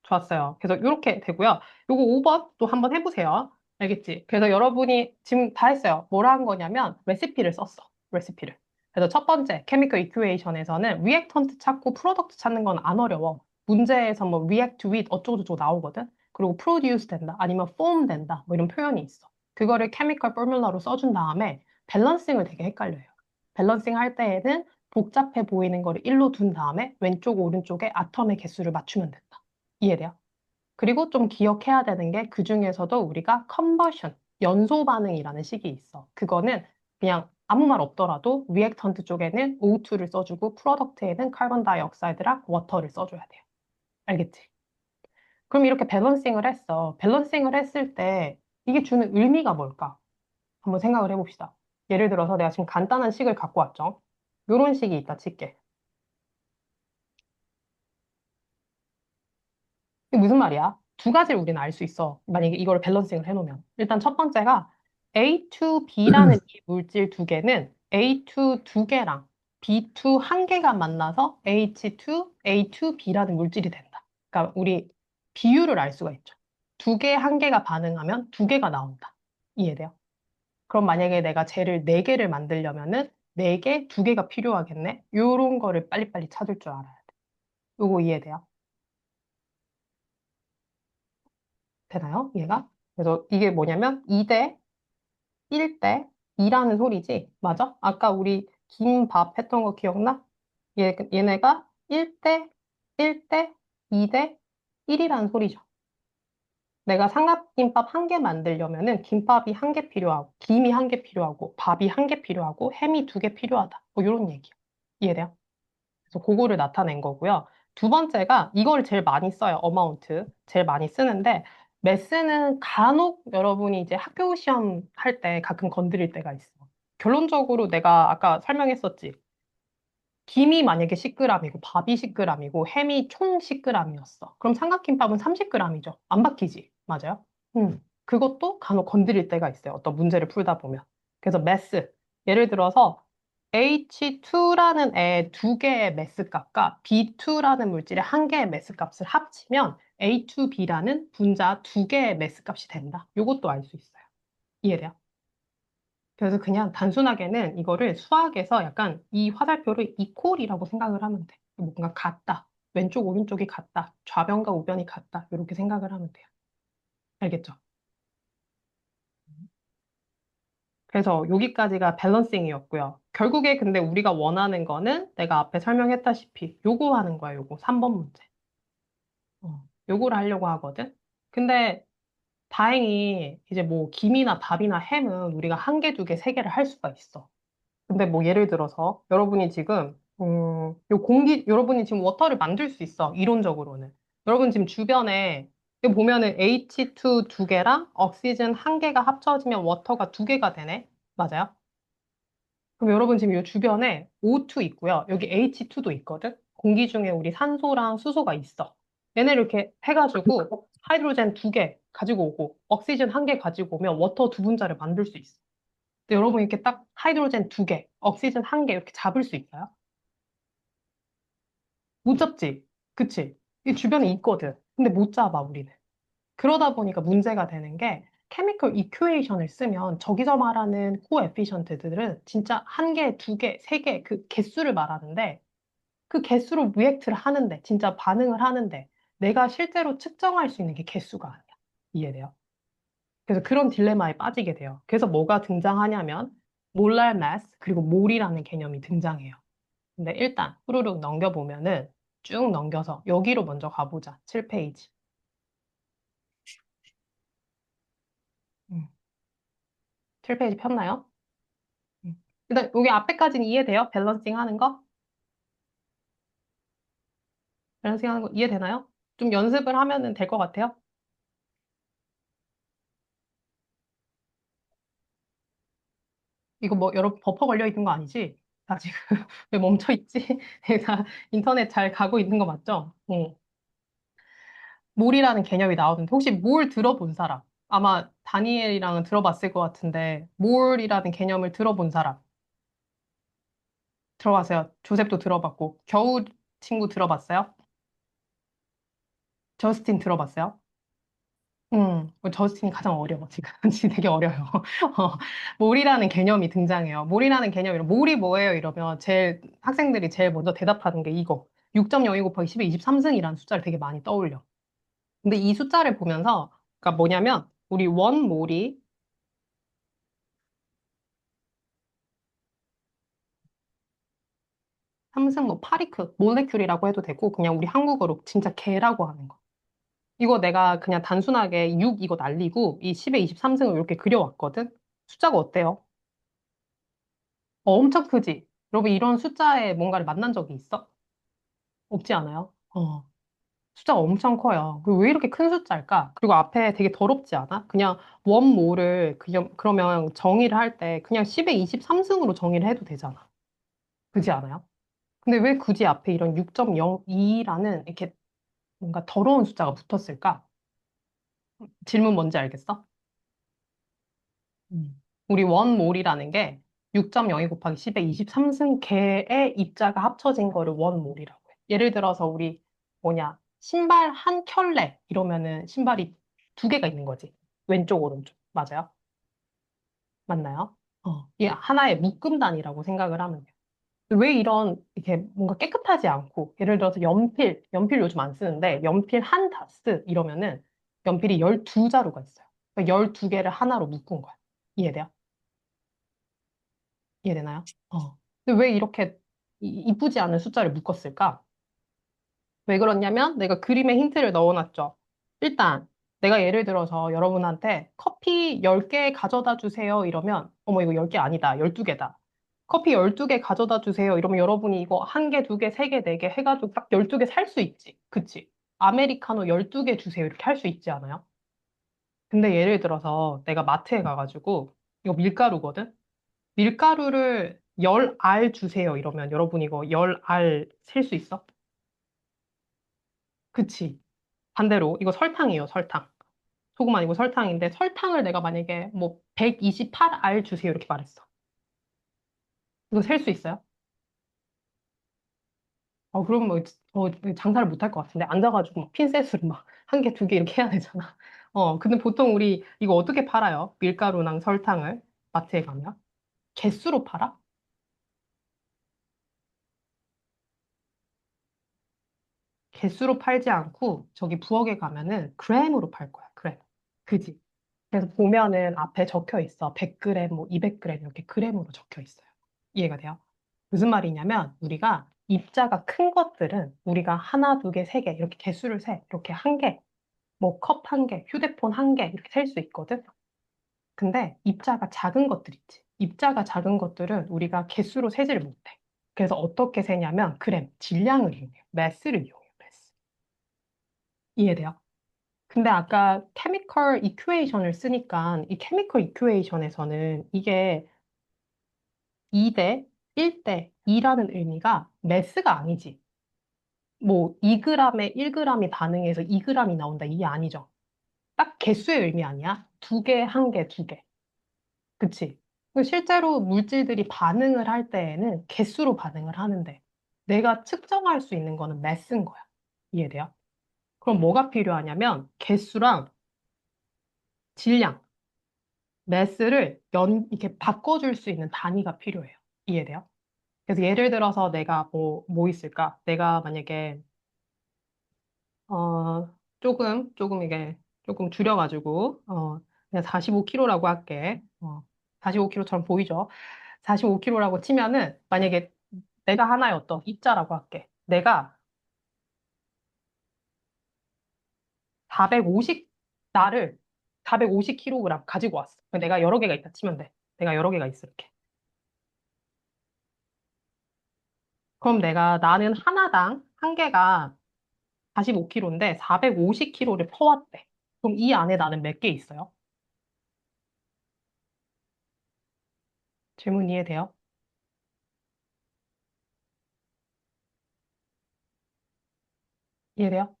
좋았어요. 그래서 이렇게 되고요. 요거 5번 또 한번 해보세요. 알겠지? 그래서 여러분이 지금 다 했어요. 뭐라 한 거냐면 레시피를 썼어. 레시피를. 그래서 첫 번째 케미컬 이큐에이션에서는 리액턴트 찾고 프로덕트 찾는 건 안 어려워. 문제에서 뭐 react with 어쩌고저쩌고 나오거든. 그리고 produce 된다. 아니면 form 된다. 뭐 이런 표현이 있어. 그거를 케미컬 포뮬러로 써준 다음에 밸런싱을 되게 헷갈려요. 밸런싱 할 때에는 복잡해 보이는 거를 1로 둔 다음에 왼쪽 오른쪽에 아톰의 개수를 맞추면 된다. 이해돼요? 그리고 좀 기억해야 되는 게 그중에서도 우리가 컨버션, 연소 반응이라는 식이 있어. 그거는 그냥 아무 말 없더라도 리액턴트 쪽에는 O2를 써주고 프로덕트에는 카본 다이옥사이드랑 워터를 써줘야 돼요. 알겠지? 그럼 이렇게 밸런싱을 했어. 밸런싱을 했을 때 이게 주는 의미가 뭘까? 한번 생각을 해봅시다. 예를 들어서 내가 지금 간단한 식을 갖고 왔죠. 이런 식이 있다 칠게. 이게 무슨 말이야? 두 가지를 우리는 알 수 있어. 만약에 이걸 밸런싱을 해놓으면. 일단 첫 번째가 A2B라는 이 물질 두 개는 A2 두 개랑 B2 한 개가 만나서 H2, A2B라는 물질이 된다. 그러니까 우리 비율을 알 수가 있죠. 두 개, 한 개가 반응하면 두 개가 나온다. 이해돼요? 그럼 만약에 내가 쟤를 네 개를 만들려면은 네 개, 두 개가 필요하겠네? 요런 거를 빨리빨리 찾을 줄 알아야 돼. 요거 이해돼요? 되나요? 얘가? 그래서 이게 뭐냐면 2대 1대 2라는 소리지. 맞아? 아까 우리 김밥 했던 거 기억나? 얘네가 1대 1대 2대 1이라는 소리죠. 내가 삼각김밥 한 개 만들려면은 김밥이 한 개 필요하고, 김이 한 개 필요하고, 밥이 한 개 필요하고, 햄이 두 개 필요하다. 뭐 이런 얘기야. 이해돼요? 그래서 그거를 나타낸 거고요. 두 번째가 이걸 제일 많이 써요. 어마운트. 제일 많이 쓰는데, 매스는 간혹 여러분이 이제 학교 시험 할 때 가끔 건드릴 때가 있어. 결론적으로 내가 아까 설명했었지. 김이 만약에 10g이고 밥이 10g이고 햄이 총 10g이었어. 그럼 삼각김밥은 30g이죠. 안 바뀌지. 맞아요? 그것도 간혹 건드릴 때가 있어요. 어떤 문제를 풀다 보면. 그래서 매스. 예를 들어서 H2라는 애 두 개의 매스 값과 B2라는 물질의 한 개의 매스 값을 합치면 A2B라는 분자 두 개의 매스 값이 된다. 이것도 알 수 있어요. 이해돼요? 그래서 그냥 단순하게는 이거를 수학에서 약간 이 화살표를 이퀄이라고 생각을 하면 돼. 뭔가 같다. 왼쪽, 오른쪽이 같다. 좌변과 우변이 같다. 이렇게 생각을 하면 돼요. 알겠죠? 그래서 여기까지가 밸런싱이었고요. 결국에 근데 우리가 원하는 거는 내가 앞에 설명했다시피 요거 하는 거야, 요거. 3번 문제. 요거를 하려고 하거든. 근데 다행히 이제 뭐 김이나 밥이나 햄은 우리가 한 개, 두 개, 세 개를 할 수가 있어. 근데 뭐 예를 들어서 여러분이 지금 여러분이 지금 워터를 만들 수 있어. 이론적으로는. 여러분 지금 주변에 여기 보면은 H2 두 개랑 억시즌 한 개가 합쳐지면 워터가 두 개가 되네. 맞아요? 그럼 여러분 지금 이 주변에 O2 있고요. 여기 H2도 있거든. 공기 중에 우리 산소랑 수소가 있어. 얘네를 이렇게 해가지고 하이드로젠 두 개 가지고 오고 억시즌 한 개 가지고 오면 워터 두 분자를 만들 수 있어. 근데 여러분 이렇게 딱 하이드로젠 두 개, 억시즌 한 개 이렇게 잡을 수 있어요? 못 잡지? 그치? 이 주변에 있거든. 근데 못 잡아, 우리는. 그러다 보니까 문제가 되는 게 케미컬 이큐에이션을 쓰면 저기서 말하는 코에피션트들은 진짜 한 개, 두 개, 세 개 그 개수를 말하는데 그 개수로 리액트를 하는데 진짜 반응을 하는데 내가 실제로 측정할 수 있는 게 개수가 아니야. 이해돼요? 그래서 그런 딜레마에 빠지게 돼요. 그래서 뭐가 등장하냐면 몰랄 마스 그리고 몰이라는 개념이 등장해요. 근데 일단 후루룩 넘겨보면은 쭉 넘겨서 여기로 먼저 가보자. 7페이지. 음, 7페이지 폈나요? 일단 여기 앞에까지는 이해돼요? 밸런싱 하는 거? 밸런싱 하는 거 이해되나요? 좀 연습을 하면은 될 것 같아요? 이거 뭐 여러 버퍼 걸려 있는 거 아니지? 나 지금 왜 멈춰 있지? 내가 인터넷 잘 가고 있는 거 맞죠? 응. 몰이라는 개념이 나오는데 혹시 몰 들어본 사람? 아마 다니엘이랑은 들어봤을 것 같은데 몰이라는 개념을 들어본 사람 들어봤어요? 조셉도 들어봤고 겨우 친구 들어봤어요? 저스틴 들어봤어요? 저스틴이 가장 어려워, 지금. 지금 되게 어려요. 몰이라는 개념이 등장해요. 몰이라는 개념이, 몰이 뭐예요? 이러면 학생들이 제일 먼저 대답하는 게 이거. 6.02 곱하기 10의 23승이라는 숫자를 되게 많이 떠올려. 근데 이 숫자를 보면서, 그러니까 뭐냐면, 우리 원몰이, 삼승 뭐 파리크, 몰레큘이라고 해도 되고, 그냥 우리 한국어로 진짜 개라고 하는 거. 이거 내가 그냥 단순하게 6 이거 날리고, 이 10의 23승을 이렇게 그려왔거든? 숫자가 어때요? 엄청 크지? 여러분, 이런 숫자에 뭔가를 만난 적이 있어? 없지 않아요? 숫자가 엄청 커요. 그리고 왜 이렇게 큰 숫자일까? 그리고 앞에 되게 더럽지 않아? 그냥 원모를 그냥, 그러면 정의를 할 때 그냥 10의 23승으로 정의를 해도 되잖아. 그지 않아요? 근데 왜 굳이 앞에 이런 6.02라는 이렇게 뭔가 더러운 숫자가 붙었을까? 질문 뭔지 알겠어? 우리 원몰이라는 게 6.02 곱하기 10의 23승 개의 입자가 합쳐진 거를 원몰이라고 해. 예를 들어서 우리 뭐냐, 신발 한 켤레 이러면은 신발이 두 개가 있는 거지. 왼쪽, 오른쪽. 맞아요? 맞나요? 이게 하나의 묶음단이라고 생각을 하면 돼요. 왜 이런, 이렇게 뭔가 깨끗하지 않고, 예를 들어서 연필 요즘 안 쓰는데, 연필 한 다스 이러면은 연필이 12자루가 있어요. 그러니까 12개를 하나로 묶은 거야. 이해돼요? 이해되나요? 근데 왜 이렇게 이쁘지 않은 숫자를 묶었을까? 왜 그러냐면 내가 그림에 힌트를 넣어놨죠. 일단 내가 예를 들어서 여러분한테 커피 10개 가져다 주세요 이러면 어머 이거 10개 아니다. 12개다. 커피 12개 가져다 주세요 이러면 여러분이 이거 한 개, 두 개, 세 개, 네 개 해가지고 딱 12개 살 수 있지. 그치? 아메리카노 12개 주세요 이렇게 할 수 있지 않아요? 근데 예를 들어서 내가 마트에 가가지고 이거 밀가루거든? 밀가루를 10알 주세요 이러면 여러분 이거 10알 셀 수 있어? 그치? 반대로 이거 설탕이에요, 설탕. 소금 아니고 설탕인데 설탕을 내가 만약에 뭐 128알 주세요 이렇게 말했어. 이거 셀 수 있어요? 그럼 뭐 장사를 못 할 것 같은데 앉아가지고 막 핀셋으로 막 한 개, 두 개 이렇게 해야 되잖아. 근데 보통 우리 이거 어떻게 팔아요? 밀가루랑 설탕을 마트에 가면 개수로 팔아? 개수로 팔지 않고 저기 부엌에 가면은 그램으로 팔 거야, 그램. 그지? 그래서 보면은 앞에 적혀 있어. 100g, 뭐 200g 이렇게 그램으로 적혀 있어요. 이해가 돼요? 무슨 말이냐면 우리가 입자가 큰 것들은 우리가 하나, 두 개, 세 개 이렇게 개수를 세. 이렇게 한 개, 뭐 컵 한 개, 휴대폰 한 개 이렇게 셀 수 있거든. 근데 입자가 작은 것들 있지. 입자가 작은 것들은 우리가 개수로 세지를 못해. 그래서 어떻게 세냐면 그램, 질량을 이용해요. 매스를 이용해요. 매스. 이해돼요? 근데 아까 케미컬 이큐에이션을 쓰니까 이 케미컬 이큐에이션에서는 이게 2대 1대 2라는 의미가 매스가 아니지. 뭐 2g에 1g이 반응해서 2g이 나온다 이게 아니죠. 딱 개수의 의미 아니야? 두 개, 한 개, 두 개. 그치? 실제로 물질들이 반응을 할 때에는 개수로 반응을 하는데 내가 측정할 수 있는 거는 매스인 거야. 이해돼요? 그럼 뭐가 필요하냐면 개수랑 질량, 매스를 이렇게 바꿔줄 수 있는 단위가 필요해요. 이해돼요? 그래서 예를 들어서 내가 뭐 있을까? 내가 만약에 조금 이게 조금 줄여가지고, 그냥 45kg라고 할게. 45kg처럼 보이죠? 45kg라고 치면은, 만약에 내가 하나의 어떤 입자라고 할게. 내가 450, 나를 450kg 가지고 왔어. 내가 여러 개가 있다 치면 돼. 내가 여러 개가 있어, 이렇게. 그럼 나는 하나당 한 개가 45kg인데 450kg를 퍼왔대. 그럼 이 안에 나는 몇 개 있어요? 질문 이해돼요? 이해돼요?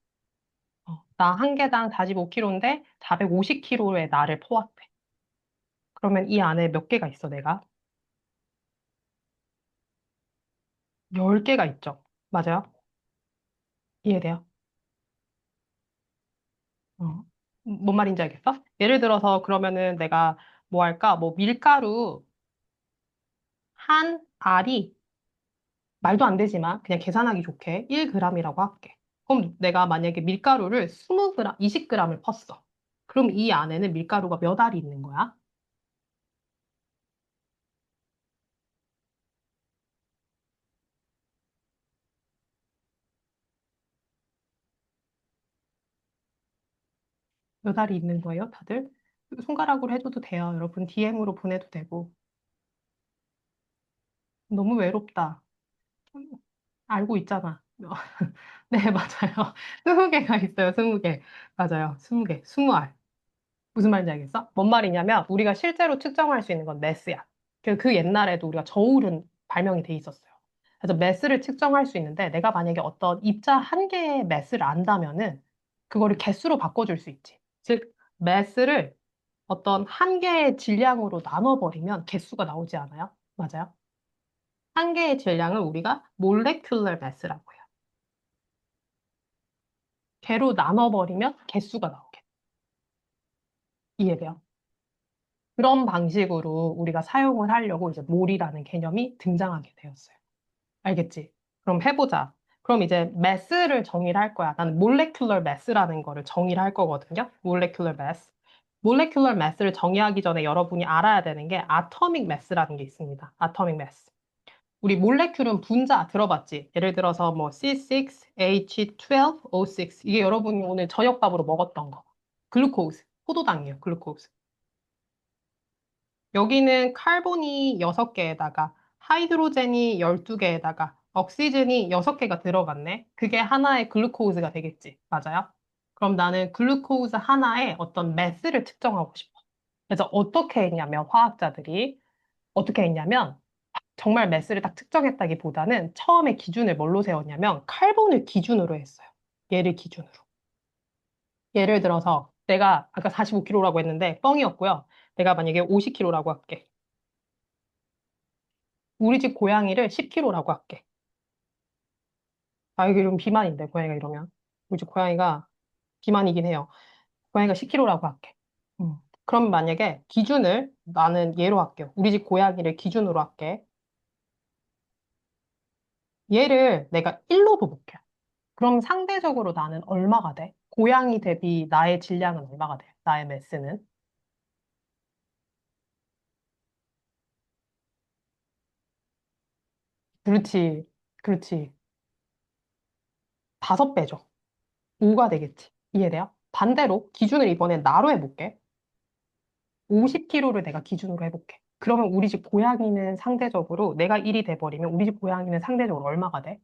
나 한 개당 45kg인데 450kg의 나를 퍼왔대. 그러면 이 안에 몇 개가 있어, 내가? 10개가 있죠. 맞아요? 이해돼요? 어. 뭔 말인지 알겠어? 예를 들어서 그러면은 내가 뭐 할까? 뭐 밀가루 한 알이 말도 안 되지만 그냥 계산하기 좋게 1g이라고 할게. 그럼 내가 만약에 밀가루를 20g, 20g을 펐어. 그럼 이 안에는 밀가루가 몇 알이 있는 거야? 몇 알이 있는 거예요, 다들? 손가락으로 해줘도 돼요. 여러분 DM으로 보내도 되고. 너무 외롭다. 알고 있잖아. 네, 맞아요. 20개가 있어요, 20개. 맞아요, 20개, 20알. 무슨 말인지 알겠어? 뭔 말이냐면 우리가 실제로 측정할 수 있는 건 매스야. 그 옛날에도 우리가 저울은 발명이 돼 있었어요. 그래서 매스를 측정할 수 있는데 내가 만약에 어떤 입자 한 개의 매스를 안다면은 그거를 개수로 바꿔줄 수 있지. 즉, 매스를 어떤 한 개의 질량으로 나눠버리면 개수가 나오지 않아요? 맞아요? 한 개의 질량을 우리가 molecular mass라고 해요. 개로 나눠버리면 개수가 나오게. 이해돼요? 그런 방식으로 우리가 사용을 하려고 이제 몰이라는 개념이 등장하게 되었어요. 알겠지? 그럼 해보자. 그럼 이제 mass를 정의를 할 거야. 나는 molecular mass라는 거를 정의를 할 거거든요. molecular mass. molecular mass를 정의하기 전에 여러분이 알아야 되는 게 atomic mass라는 게 있습니다. atomic mass. 우리 몰레큘은 분자 들어봤지? 예를 들어서 뭐 C6H12O6 이게 여러분이 오늘 저녁밥으로 먹었던 거. 글루코즈, 포도당이에요, 글루코즈. 여기는 카본이 6개에다가 하이드로젠이 12개에다가 억시즌이 6개가 들어갔네. 그게 하나의 글루코즈가 되겠지. 맞아요? 그럼 나는 글루코즈 하나의 어떤 매스를 측정하고 싶어. 그래서 어떻게 했냐면 화학자들이 어떻게 했냐면 정말 매스를 딱 측정했다기보다는 처음에 기준을 뭘로 세웠냐면 칼본을 기준으로 했어요. 얘를 기준으로. 예를 들어서 내가 아까 45kg라고 했는데 뻥이었고요. 내가 만약에 50kg라고 할게. 우리 집 고양이를 10kg라고 할게. 아, 이게 좀 비만인데, 고양이가 이러면. 우리 집 고양이가 비만이긴 해요. 고양이가 10kg라고 할게. 그럼 만약에 기준을 나는 얘로 할게요. 우리 집 고양이를 기준으로 할게. 얘를 내가 1로 볼게. 그럼 상대적으로 나는 얼마가 돼? 고양이 대비 나의 질량은 얼마가 돼? 나의 매스는? 그렇지. 그렇지. 5배죠. 5가 되겠지. 이해돼요? 반대로 기준을 이번엔 나로 해볼게. 50kg를 내가 기준으로 해볼게. 그러면 우리 집 고양이는 상대적으로 내가 1이 돼버리면 우리 집 고양이는 상대적으로 얼마가 돼?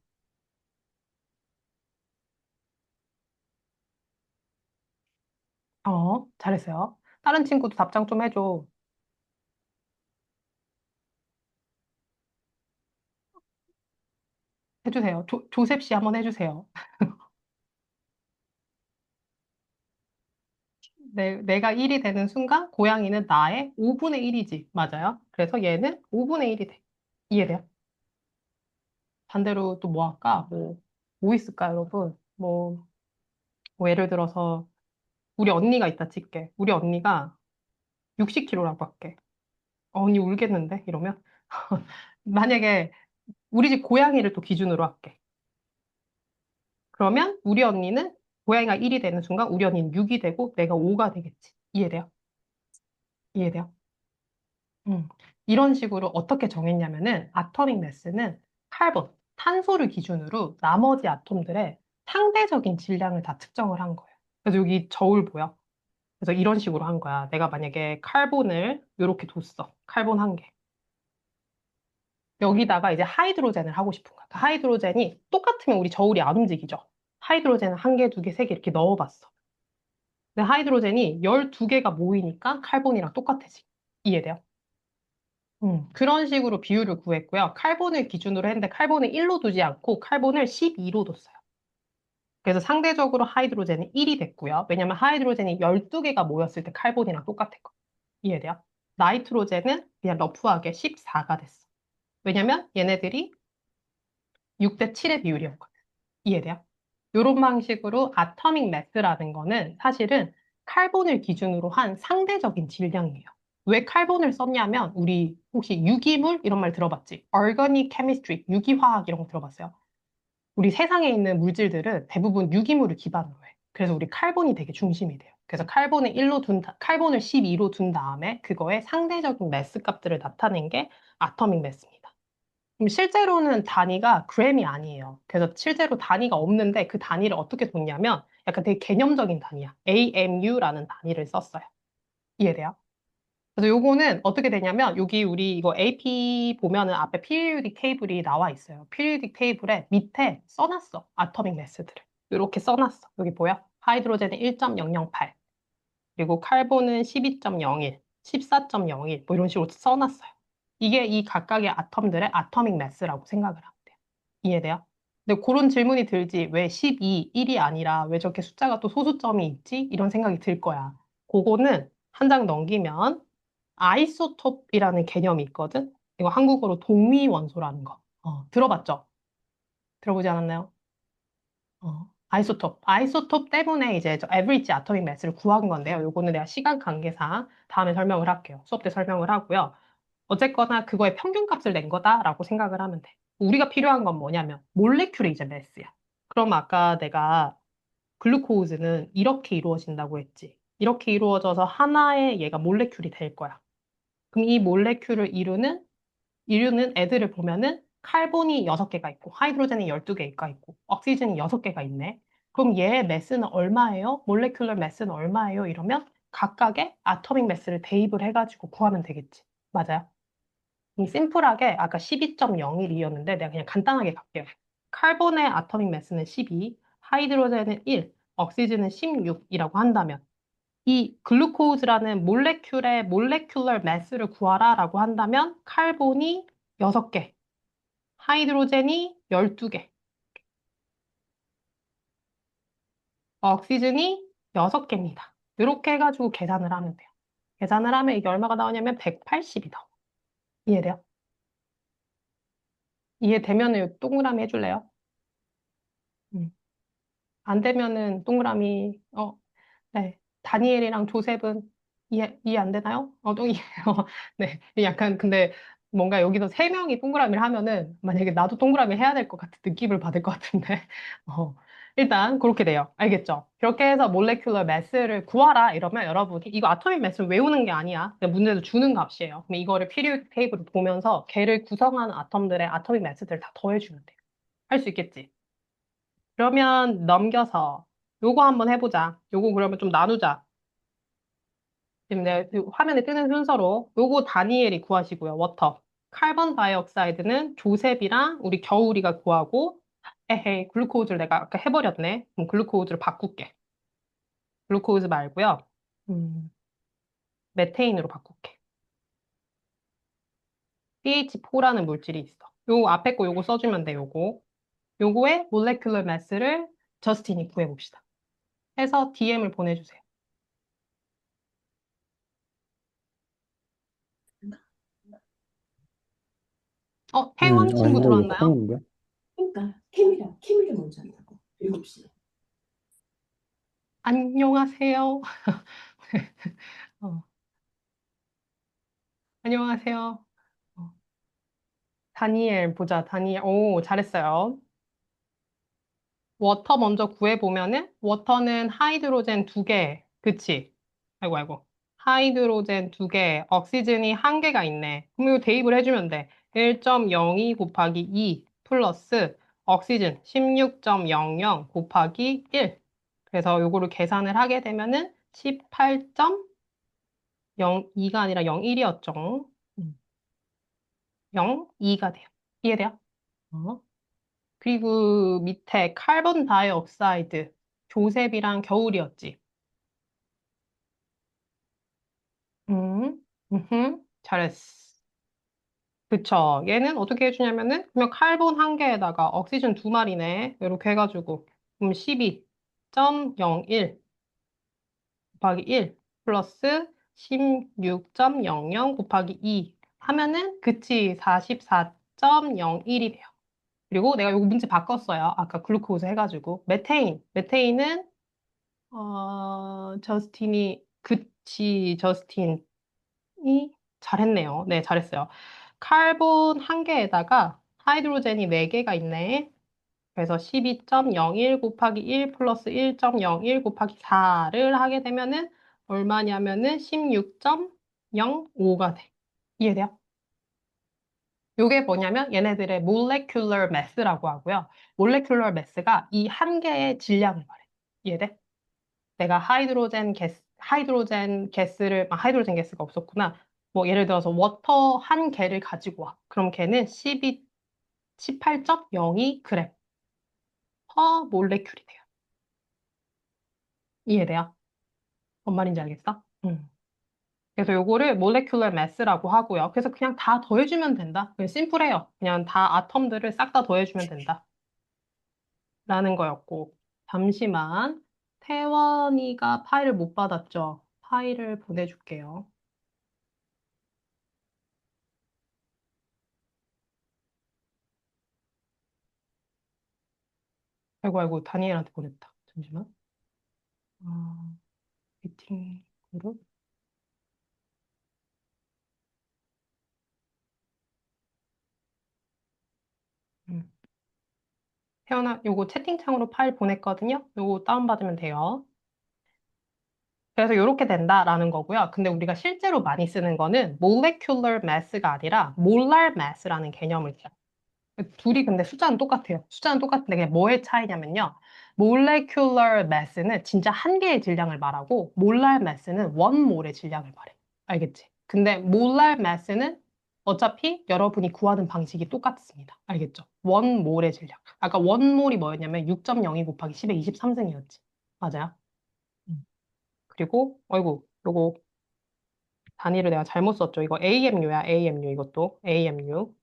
잘했어요. 다른 친구도 답장 좀 해줘. 해주세요. 조셉 씨 한번 해주세요. 내가 1이 되는 순간 고양이는 나의 5분의 1이지. 맞아요? 그래서 얘는 5분의 1이 돼. 이해돼요? 반대로 또 뭐 할까? 뭐 있을까, 여러분? 뭐 예를 들어서 우리 언니가 있다 칠게. 우리 언니가 60kg라고 할게. 언니 울겠는데? 이러면? 만약에 우리 집 고양이를 또 기준으로 할게. 그러면 우리 언니는 고양이가 1이 되는 순간 우리 언니는 6이 되고 내가 5가 되겠지. 이해돼요? 이해돼요? 이런 식으로 어떻게 정했냐면은 아토믹 매스는 카본, 탄소를 기준으로 나머지 아톰들의 상대적인 질량을 다 측정을 한 거예요. 그래서 여기 저울 보여. 그래서 이런 식으로 한 거야. 내가 만약에 칼본을 이렇게 뒀어. 칼본 한 개. 여기다가 이제 하이드로젠을 하고 싶은 거야. 그 하이드로젠이 똑같으면 우리 저울이 안 움직이죠. 하이드로젠을 한 개, 두 개, 세 개 이렇게 넣어봤어. 근데 하이드로젠이 12개가 모이니까 칼본이랑 똑같아지. 이해돼요? 그런 식으로 비율을 구했고요. 칼본을 기준으로 했는데 칼본을 1로 두지 않고 칼본을 12로 뒀어요. 그래서 상대적으로 하이드로젠이 1이 됐고요. 왜냐면 하이드로젠이 12개가 모였을 때 칼본이랑 똑같았거든요. 이해돼요? 나이트로젠은 그냥 러프하게 14가 됐어. 왜냐면 얘네들이 6대 7의 비율이었거든. 이해돼요? 이런 방식으로 아토믹 매스라는 거는 사실은 칼본을 기준으로 한 상대적인 질량이에요. 왜 칼본을 썼냐면 우리 혹시 유기물 이런 말 들어봤지? Organic chemistry, 유기화학 이런 거 들어봤어요? 우리 세상에 있는 물질들은 대부분 유기물을 기반으로 해. 그래서 우리 칼본이 되게 중심이 돼요. 그래서 칼본을 12로 둔 다음에 그거의 상대적인 매스 값들을 나타낸 게 아토믹 매스입니다. 실제로는 단위가 g램이 아니에요. 그래서 실제로 단위가 없는데 그 단위를 어떻게 뒀냐면 약간 되게 개념적인 단위야. AMU라는 단위를 썼어요. 이해돼요? 그래서 요거는 어떻게 되냐면 여기 우리 이거 AP 보면은 앞에 periodic table이 나와 있어요. periodic table에 밑에 써놨어. 아토믹 매스들을. 이렇게 써놨어. 여기 보여? 하이드로젠은 1.008, 그리고 칼본은 12.01, 14.01, 뭐 이런 식으로 써놨어요. 이게 이 각각의 아톰들의 아토믹 매스라고 생각을 하면 돼요. 이해돼요? 근데 그런 질문이 들지. 왜 12, 1이 아니라 왜 저렇게 숫자가 또 소수점이 있지? 이런 생각이 들 거야. 그거는 한 장 넘기면 아이소톱이라는 개념이 있거든? 이거 한국어로 동위원소라는 거. 들어봤죠? 들어보지 않았나요? 아이소톱. 아이소톱 때문에 이제 저 average atomic mass를 구한 건데요. 요거는 내가 시간 관계상 다음에 설명을 할게요. 수업 때 설명을 하고요. 어쨌거나 그거의 평균값을 낸 거다라고 생각을 하면 돼. 우리가 필요한 건 뭐냐면 몰레큘의 이제 매스야. 그럼 아까 내가 글루코즈는 이렇게 이루어진다고 했지. 이렇게 이루어져서 하나의 얘가 몰레큘이 될 거야. 그럼 이 몰레큘을 이루는 애들을 보면은 칼본이 6개가 있고, 하이드로젠이 12개가 있고, 억시즌이 6개가 있네. 그럼 얘의 매스는 얼마예요? 몰레큘러 매스는 얼마예요? 이러면 각각의 아토믹 매스를 대입을 해가지고 구하면 되겠지. 맞아요? 심플하게 아까 12.01이었는데 내가 그냥 간단하게 갈게요. 카본의 아토믹 매스는 12, 하이드로젠은 1, 억시즌은 16이라고 한다면 이 글루코즈라는 몰레큘의 몰레큘러 매스를 구하라라고 한다면 칼본이 6개, 하이드로젠이 12개, 억시즌이 6개입니다. 이렇게 해가지고 계산을 하면 돼요. 계산을 하면 이게 얼마가 나오냐면 180이 나와요. 이해돼요? 이해되면은 동그라미 해줄래요? 음. 안 되면은 동그라미, 네. 다니엘이랑 조셉은 이해 안 되나요? 이해해요. 네. 약간, 근데 뭔가 여기서 세 명이 동그라미를 하면은 만약에 나도 동그라미 해야 될 것 같은 느낌을 받을 것 같은데. 어, 일단 그렇게 돼요. 알겠죠? 그렇게 해서 몰레큘러 매스를 구하라 이러면 여러분이 이거 아토믹 매스를 외우는 게 아니야. 그냥 문제에서 주는 값이에요. 그럼 이거를 피리오딕 테이블을 보면서 걔를 구성하는 아톰들의 아토믹 매스들을 다 더해주면 돼요. 할 수 있겠지? 그러면 넘겨서 요거 한번 해보자. 요거 그러면 좀 나누자. 지금 내가 그 화면에 뜨는 순서로 요거 다니엘이 구하시고요. 워터. 카본 다이옥사이드는 조셉이랑 우리 겨울이가 구하고 에헤이 글루코즈를 내가 아까 해버렸네. 그럼 글루코즈를 바꿀게. 글루코즈 말고요. 음, 메테인으로 바꿀게. CH4라는 물질이 있어. 요 앞에 거 요거 써주면 돼. 요거의 몰레큘러 매스를 저스틴이 구해봅시다. 해서 DM을 보내주세요. 태원 친구 아닌데, 왜 들어왔나요? 콩인데? 그러니까 케미를 먼저 한다고. 7시에. 안녕하세요. 어, 안녕하세요. 어, 다니엘 보자. 다니엘. 오, 잘했어요. 워터 먼저 구해보면은 워터는 하이드로젠 2개. 그치? 아이고 아이고. 하이드로젠 2개, 억시즌이 1개가 있네. 그럼 이거 대입을 해주면 돼. 1.02 곱하기 2 플러스 억시즌 16.00 곱하기 1. 그래서 요거를 계산을 하게 되면은 18.02가 아니라 01이었죠. 0.2가 돼요. 이해돼요? 어? 그리고 밑에 카본 다이옥사이드, 조셉이랑 겨울이었지. 잘했어. 그쵸. 얘는 어떻게 해주냐면은, 그러면 칼본 1개에다가 억시즌 2마리네. 이렇게 해가지고. 그럼 12.01 곱하기 1 플러스 16.00 곱하기 2 하면은, 그치, 44.01이 돼요. 그리고 내가 요거 문제 바꿨어요. 아까 글루코즈 해가지고. 메테인은, 저스틴이 잘했네요. 네, 잘했어요. 카본 1개에다가 하이드로젠이 4개가 있네. 그래서 12.01 곱하기 1 플러스 1.01 곱하기 4를 하게 되면은 얼마냐면은 16.05가 돼. 이해돼요? 요게 뭐냐면 얘네들의 molecular mass라고 하고요. molecular mass가 이 1개의 질량을 말해. 이해돼? 내가 하이드로젠 가스가 없었구나. 뭐 예를 들어서 워터 1개를 가지고 와. 그럼 걔는 18.02g per 몰레큘이 돼요. 이해돼요? 뭔 말인지 알겠어? 그래서 요거를 molecular mass라고 하고요. 그래서 그냥 다 더해주면 된다. 그냥 심플해요. 그냥 다 아톰들을 싹 다 더해주면 된다. 라는 거였고. 잠시만. 태원이가 파일을 못 받았죠? 파일을 보내줄게요. 아이고, 아이고, 다니엘한테 보냈다. 잠시만. 미팅 그룹? 음. 태연아, 요거 채팅창으로 파일 보냈거든요? 요거 다운받으면 돼요. 그래서 이렇게 된다라는 거고요. 근데 우리가 실제로 많이 쓰는 거는 molecular mass가 아니라 molar mass라는 개념을 써요. 둘이 근데 숫자는 똑같아요. 숫자는 똑같은데 그냥 뭐의 차이냐면요. molecular mass는 진짜 한 개의 질량을 말하고 molar mass는 원몰의 질량을 말해. 알겠지? 근데 molar mass는 어차피 여러분이 구하는 방식이 똑같습니다. 알겠죠? 원몰의 질량. 아까 원몰이 뭐였냐면 6.02 곱하기 10의 23승이었지. 맞아요? 음. 그리고 어이구 요거 단위를 내가 잘못 썼죠. 이거 AMU야. AMU 이것도 AMU.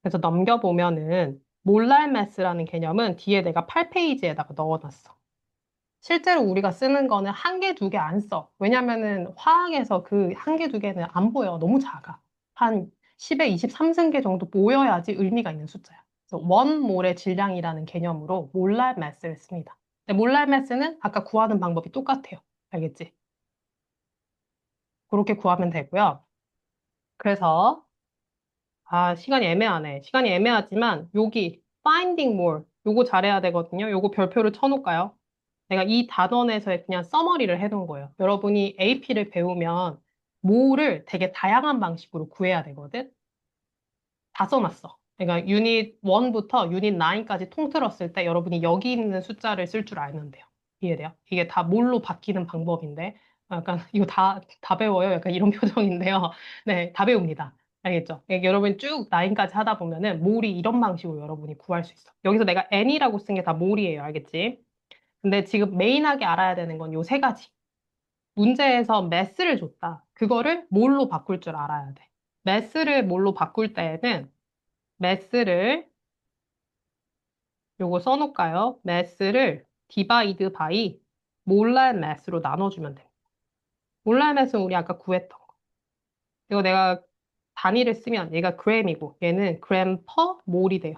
그래서 넘겨보면은 몰랄 매스라는 개념은 뒤에 내가 8페이지에다가 넣어놨어. 실제로 우리가 쓰는 거는 한 개, 두 개 안 써. 왜냐면은 화학에서 그 한 개, 두 개는 안 보여. 너무 작아. 한 10의 23승계 정도 모여야지 의미가 있는 숫자야. 그래서 원몰의 질량이라는 개념으로 몰랄 매스를 씁니다. 근데 몰랄 매스는 아까 구하는 방법이 똑같아요. 알겠지? 그렇게 구하면 되고요. 그래서 시간이 애매하네. 시간이 애매하지만 여기 finding more 요거 잘해야 되거든요. 요거 별표를 쳐놓을까요? 내가 이 단원에서의 그냥 서머리를 해놓은 거예요. 여러분이 AP를 배우면 more를 되게 다양한 방식으로 구해야 되거든. 다 써놨어. 그러니까 유닛 1부터 유닛 9까지 통틀었을 때 여러분이 여기 있는 숫자를 쓸 줄 알면 돼요. 이해돼요? 이게 다 뭘로 바뀌는 방법인데 약간 이거 다 배워요? 약간 이런 표정인데요. 네, 다 배웁니다. 알겠죠? 여러분이 쭉 9까지 하다 보면은 몰이 이런 방식으로 여러분이 구할 수 있어. 여기서 내가 n이라고 쓴 게 다 몰이에요. 알겠지? 근데 지금 메인하게 알아야 되는 건 요 세 가지. 문제에서 매스를 줬다. 그거를 뭘로 바꿀 줄 알아야 돼. 매스를 뭘로 바꿀 때에는 매스를 요거 써놓을까요? 매스를 디바이드 바이 몰랄 매스로 나눠주면 돼. 몰랄 매스는 우리 아까 구했던 거. 이거 내가 단위를 쓰면 얘가 g램이고 얘는 그램 퍼 몰이 돼요.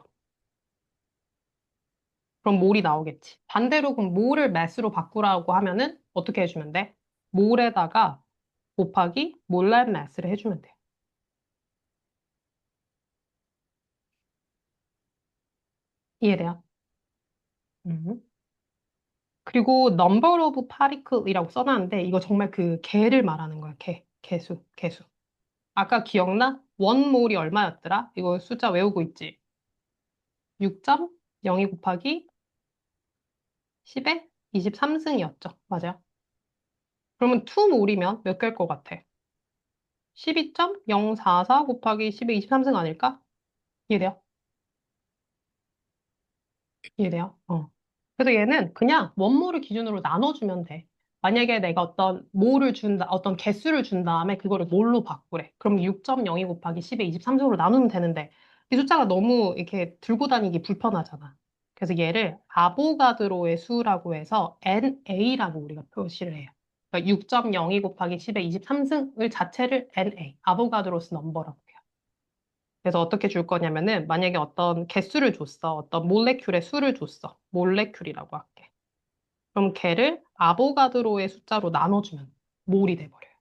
그럼 몰이 나오겠지. 반대로 그럼 몰을 매스로 바꾸라고 하면은 어떻게 해주면 돼? 몰에다가 곱하기 몰랄 매스를 해주면 돼요. 이해돼요? 음. 그리고 number of particle이라고 써놨는데 이거 정말 그 개를 말하는 거야. 개수, 개수. 아까 기억나? 원몰이 얼마였더라? 이거 숫자 외우고 있지? 6.02 곱하기 10의 23승이었죠. 맞아요. 그러면 2몰이면 몇 개일 것 같아? 12.044 곱하기 10의 23승 아닐까? 이해돼요? 이해돼요? 그래서 얘는 그냥 원모를 기준으로 나눠주면 돼. 만약에 내가 어떤 모를 준다, 어떤 개수를 준 다음에 그거를 몰로 바꾸래. 그럼 6.02 곱하기 10의 23승으로 나누면 되는데 이 숫자가 너무 이렇게 들고 다니기 불편하잖아. 그래서 얘를 아보가드로의 수라고 해서 NA라고 우리가 표시를 해요. 그러니까 6.02 곱하기 10의 23승을 자체를 NA, 아보가드로스 넘버라고 해요. 그래서 어떻게 줄 거냐면은 만약에 어떤 개수를 줬어. 어떤 몰레큘의 수를 줬어. 몰레큘이라고 할게. 그럼 걔를 아보가드로의 숫자로 나눠주면 몰이 돼버려요.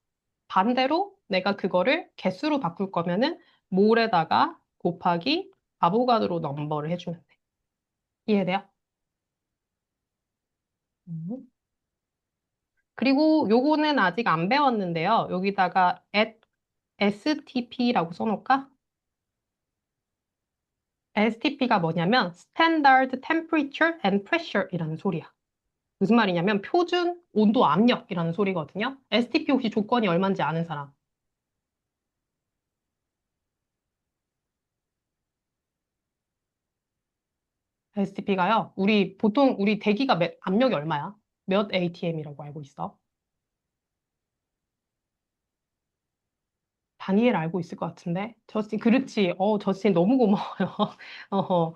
반대로 내가 그거를 개수로 바꿀 거면은 몰에다가 곱하기 아보가드로 넘버를 해주면 돼. 이해돼요? 음. 그리고 요거는 아직 안 배웠는데요. 여기다가 at STP라고 써놓을까? STP가 뭐냐면 Standard Temperature and Pressure이라는 소리야. 무슨 말이냐면 표준 온도 압력이라는 소리거든요. STP 혹시 조건이 얼마인지 아는 사람? STP가요. 우리 보통 우리 대기가 압력이 얼마야? 몇 ATM이라고 알고 있어? 다니엘 알고 있을 것 같은데. 저스틴 그렇지. 저스틴 너무 고마워요. 어허.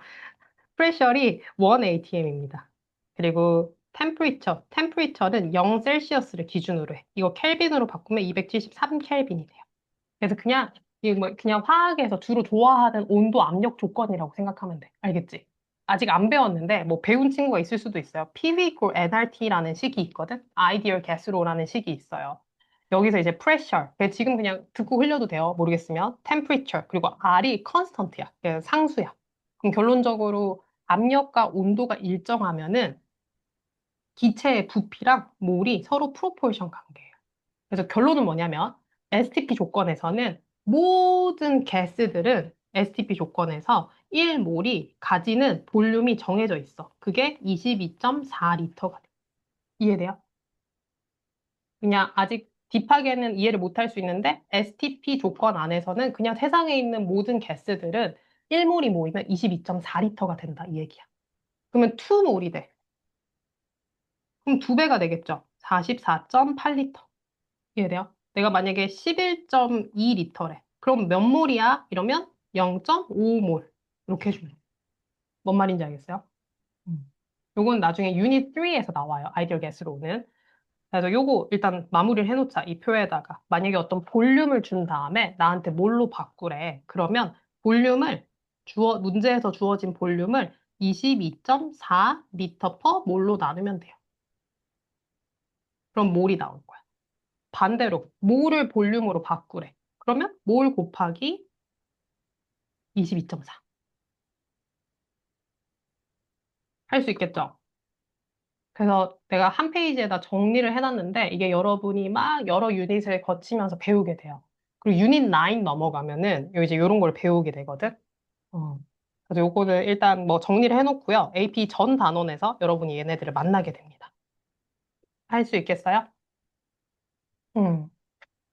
프레셔리 1 ATM입니다. 그리고 temperature는 0 셀시어스를 기준으로 해. 이거 켈빈으로 바꾸면 273 켈빈이 돼요. 그래서 그냥 이 뭐 그냥 화학에서 주로 좋아하는 온도 압력 조건이라고 생각하면 돼. 알겠지? 아직 안 배웠는데 뭐 배운 친구가 있을 수도 있어요. PV equal NRT라는 식이 있거든. Ideal Gas Law라는 식이 있어요. 여기서 이제 pressure, 지금 그냥 듣고 흘려도 돼요. 모르겠으면 temperature 그리고 R이 constant야, 상수야. 그럼 결론적으로 압력과 온도가 일정하면은 기체의 부피랑 몰이 서로 프로포션 관계예요. 그래서 결론은 뭐냐면 STP 조건에서는 모든 가스들은 STP 조건에서 1몰이 가지는 볼륨이 정해져 있어. 그게 22.4리터가 돼. 이해돼요? 그냥 아직 딥하게는 이해를 못할 수 있는데 STP 조건 안에서는 그냥 세상에 있는 모든 가스들은 1몰이 모이면 22.4리터가 된다 이 얘기야. 그러면 2몰이 돼. 그럼 두 배가 되겠죠? 44.8리터. 이해돼요? 내가 만약에 11.2리터래. 그럼 몇 몰이야? 이러면 0.5몰. 이렇게 해주면 돼. 뭔 말인지 알겠어요? 요건 나중에 유닛 3에서 나와요. 아이디얼 가스로는. 그래서 요거 일단 마무리를 해놓자. 이 표에다가. 만약에 어떤 볼륨을 준 다음에 나한테 뭘로 바꾸래. 그러면 볼륨을 문제에서 주어진 볼륨을 22.4리터 퍼 몰로 나누면 돼요. 그럼 몰이 나올 거야. 반대로 몰을 볼륨으로 바꾸래. 그러면 몰 곱하기 22.4. 할 수 있겠죠? 그래서 내가 한 페이지에다 정리를 해놨는데 이게 여러분이 막 여러 유닛을 거치면서 배우게 돼요. 그리고 유닛 9 넘어가면은 요 이제 요런 걸 배우게 되거든. 어. 그래서 요거를 일단 뭐 정리를 해놓고요. AP 전 단원에서 여러분이 얘네들을 만나게 됩니다. 할 수 있겠어요? 음.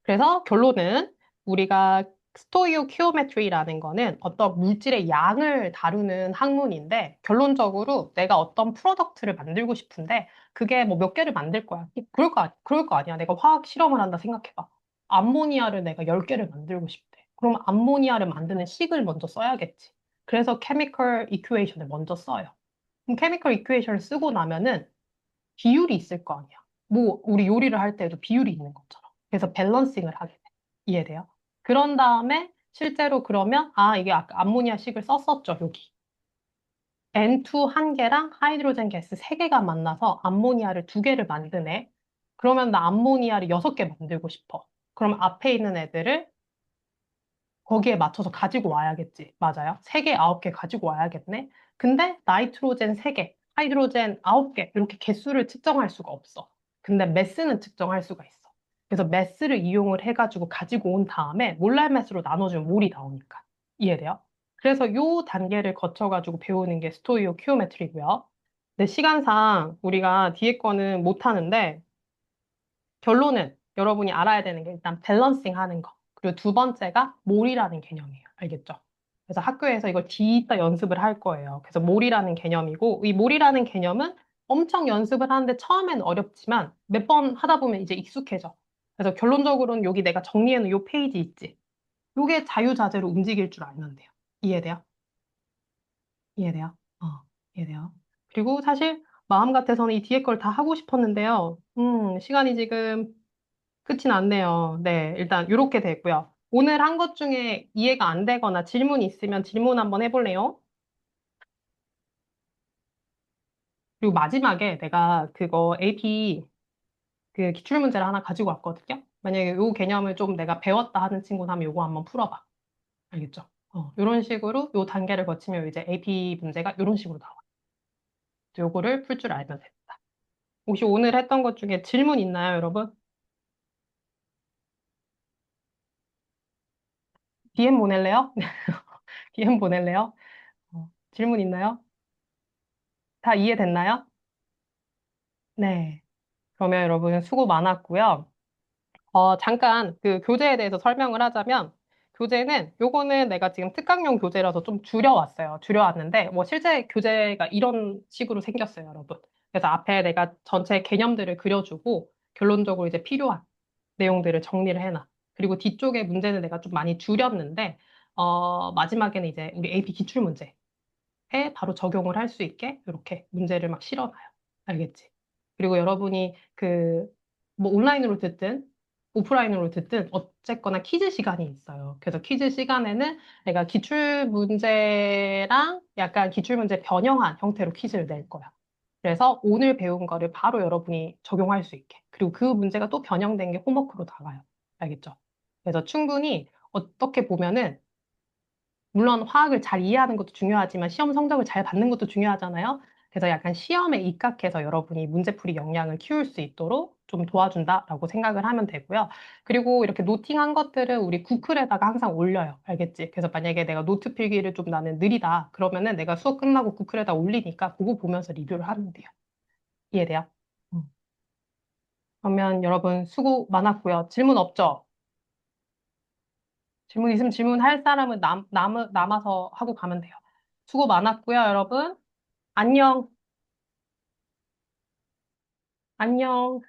그래서 결론은 우리가 스토이오키오메트리라는 거는 어떤 물질의 양을 다루는 학문인데 결론적으로 내가 어떤 프로덕트를 만들고 싶은데 그게 뭐 몇 개를 만들 거야. 그럴 거 아니야. 내가 화학 실험을 한다 생각해봐. 암모니아를 내가 10개를 만들고 싶대. 그럼 암모니아를 만드는 식을 먼저 써야겠지. 그래서 케미컬 이퀘이션을 먼저 써요. 그럼 케미컬 이퀘이션을 쓰고 나면은 비율이 있을 거 아니야. 뭐, 우리 요리를 할 때도 비율이 있는 것처럼. 그래서 밸런싱을 하게 돼. 이해돼요? 그런 다음에 실제로 그러면, 아, 이게 아까 암모니아식을 썼었죠, 여기. N2 한 개랑 하이드로젠 가스 세 개가 만나서 암모니아를 두 개를 만드네. 그러면 나 암모니아를 여섯 개 만들고 싶어. 그럼 앞에 있는 애들을 거기에 맞춰서 가지고 와야겠지. 맞아요. 3개, 9개 가지고 와야겠네. 근데 나이트로젠 3개, 하이드로젠 9개 이렇게 개수를 측정할 수가 없어. 근데 매스는 측정할 수가 있어. 그래서 매스를 이용을 해가지고 가지고 온 다음에 몰랄 매스로 나눠주면 몰이 나오니까. 이해돼요? 그래서 요 단계를 거쳐가지고 배우는 게 스토이오키오메트리고요. 근데 시간상 우리가 뒤에 거는 못 하는데 결론은 여러분이 알아야 되는 게 일단 밸런싱 하는 거. 그리고 두 번째가 몰이라는 개념이에요. 알겠죠? 그래서 학교에서 이걸 뒤따 연습을 할 거예요. 그래서 몰이라는 개념이고, 이 몰이라는 개념은 엄청 연습을 하는데 처음엔 어렵지만 몇 번 하다 보면 이제 익숙해져. 그래서 결론적으로는 여기 내가 정리해놓은 요 페이지 있지? 요게 자유자재로 움직일 줄 알면 돼요. 이해돼요? 이해돼요? 이해돼요. 그리고 사실 마음 같아서는 이 뒤에 걸 다 하고 싶었는데요. 시간이 지금 끝이 났네요. 네, 일단 이렇게 됐고요. 오늘 한 것 중에 이해가 안 되거나 질문 있으면 질문 한번 해볼래요? 그리고 마지막에 내가 그거 AP 그 기출문제를 하나 가지고 왔거든요. 만약에 이 개념을 좀 내가 배웠다 하는 친구는 한번 요거 한번 풀어봐. 알겠죠? 이런 식으로 요 단계를 거치면 이제 AP 문제가 이런 식으로 나와. 요거를 풀 줄 알면 됩니다. 혹시 오늘 했던 것 중에 질문 있나요, 여러분? DM 보낼래요? DM 보낼래요? 질문 있나요? 다 이해됐나요? 네. 그러면 여러분 수고 많았고요. 잠깐 그 교재에 대해서 설명을 하자면 교재는 요거는 내가 지금 특강용 교재라서 좀 줄여왔어요. 줄여왔는데 뭐 실제 교재가 이런 식으로 생겼어요, 여러분. 그래서 앞에 내가 전체 개념들을 그려주고 결론적으로 이제 필요한 내용들을 정리를 해놔. 그리고 뒤쪽에 문제는 내가 좀 많이 줄였는데 마지막에는 이제 우리 AP 기출 문제 에 바로 적용을 할 수 있게 이렇게 문제를 막 실어놔요. 알겠지? 그리고 여러분이 뭐 온라인으로 듣든 오프라인으로 듣든 어쨌거나 퀴즈 시간이 있어요. 그래서 퀴즈 시간에는 내가 기출 문제랑 약간 기출 문제 변형한 형태로 퀴즈를 낼 거야. 그래서 오늘 배운 거를 바로 여러분이 적용할 수 있게. 그리고 그 문제가 또 변형된 게 홈워크로 나가요. 알겠죠? 그래서 충분히 어떻게 보면은 물론 화학을 잘 이해하는 것도 중요하지만 시험 성적을 잘 받는 것도 중요하잖아요. 그래서 약간 시험에 입각해서 여러분이 문제풀이 역량을 키울 수 있도록 좀 도와준다라고 생각을 하면 되고요. 그리고 이렇게 노팅한 것들은 우리 구글에다가 항상 올려요. 알겠지? 그래서 만약에 내가 노트 필기를 좀 나는 느리다. 그러면은 내가 수업 끝나고 구글에다 올리니까 그거 보면서 리뷰를 하면 돼요. 이해돼요? 음. 그러면 여러분 수고 많았고요. 질문 없죠? 질문 있으면 질문할 사람은 남아서 하고 가면 돼요. 수고 많았고요, 여러분. 안녕. 안녕.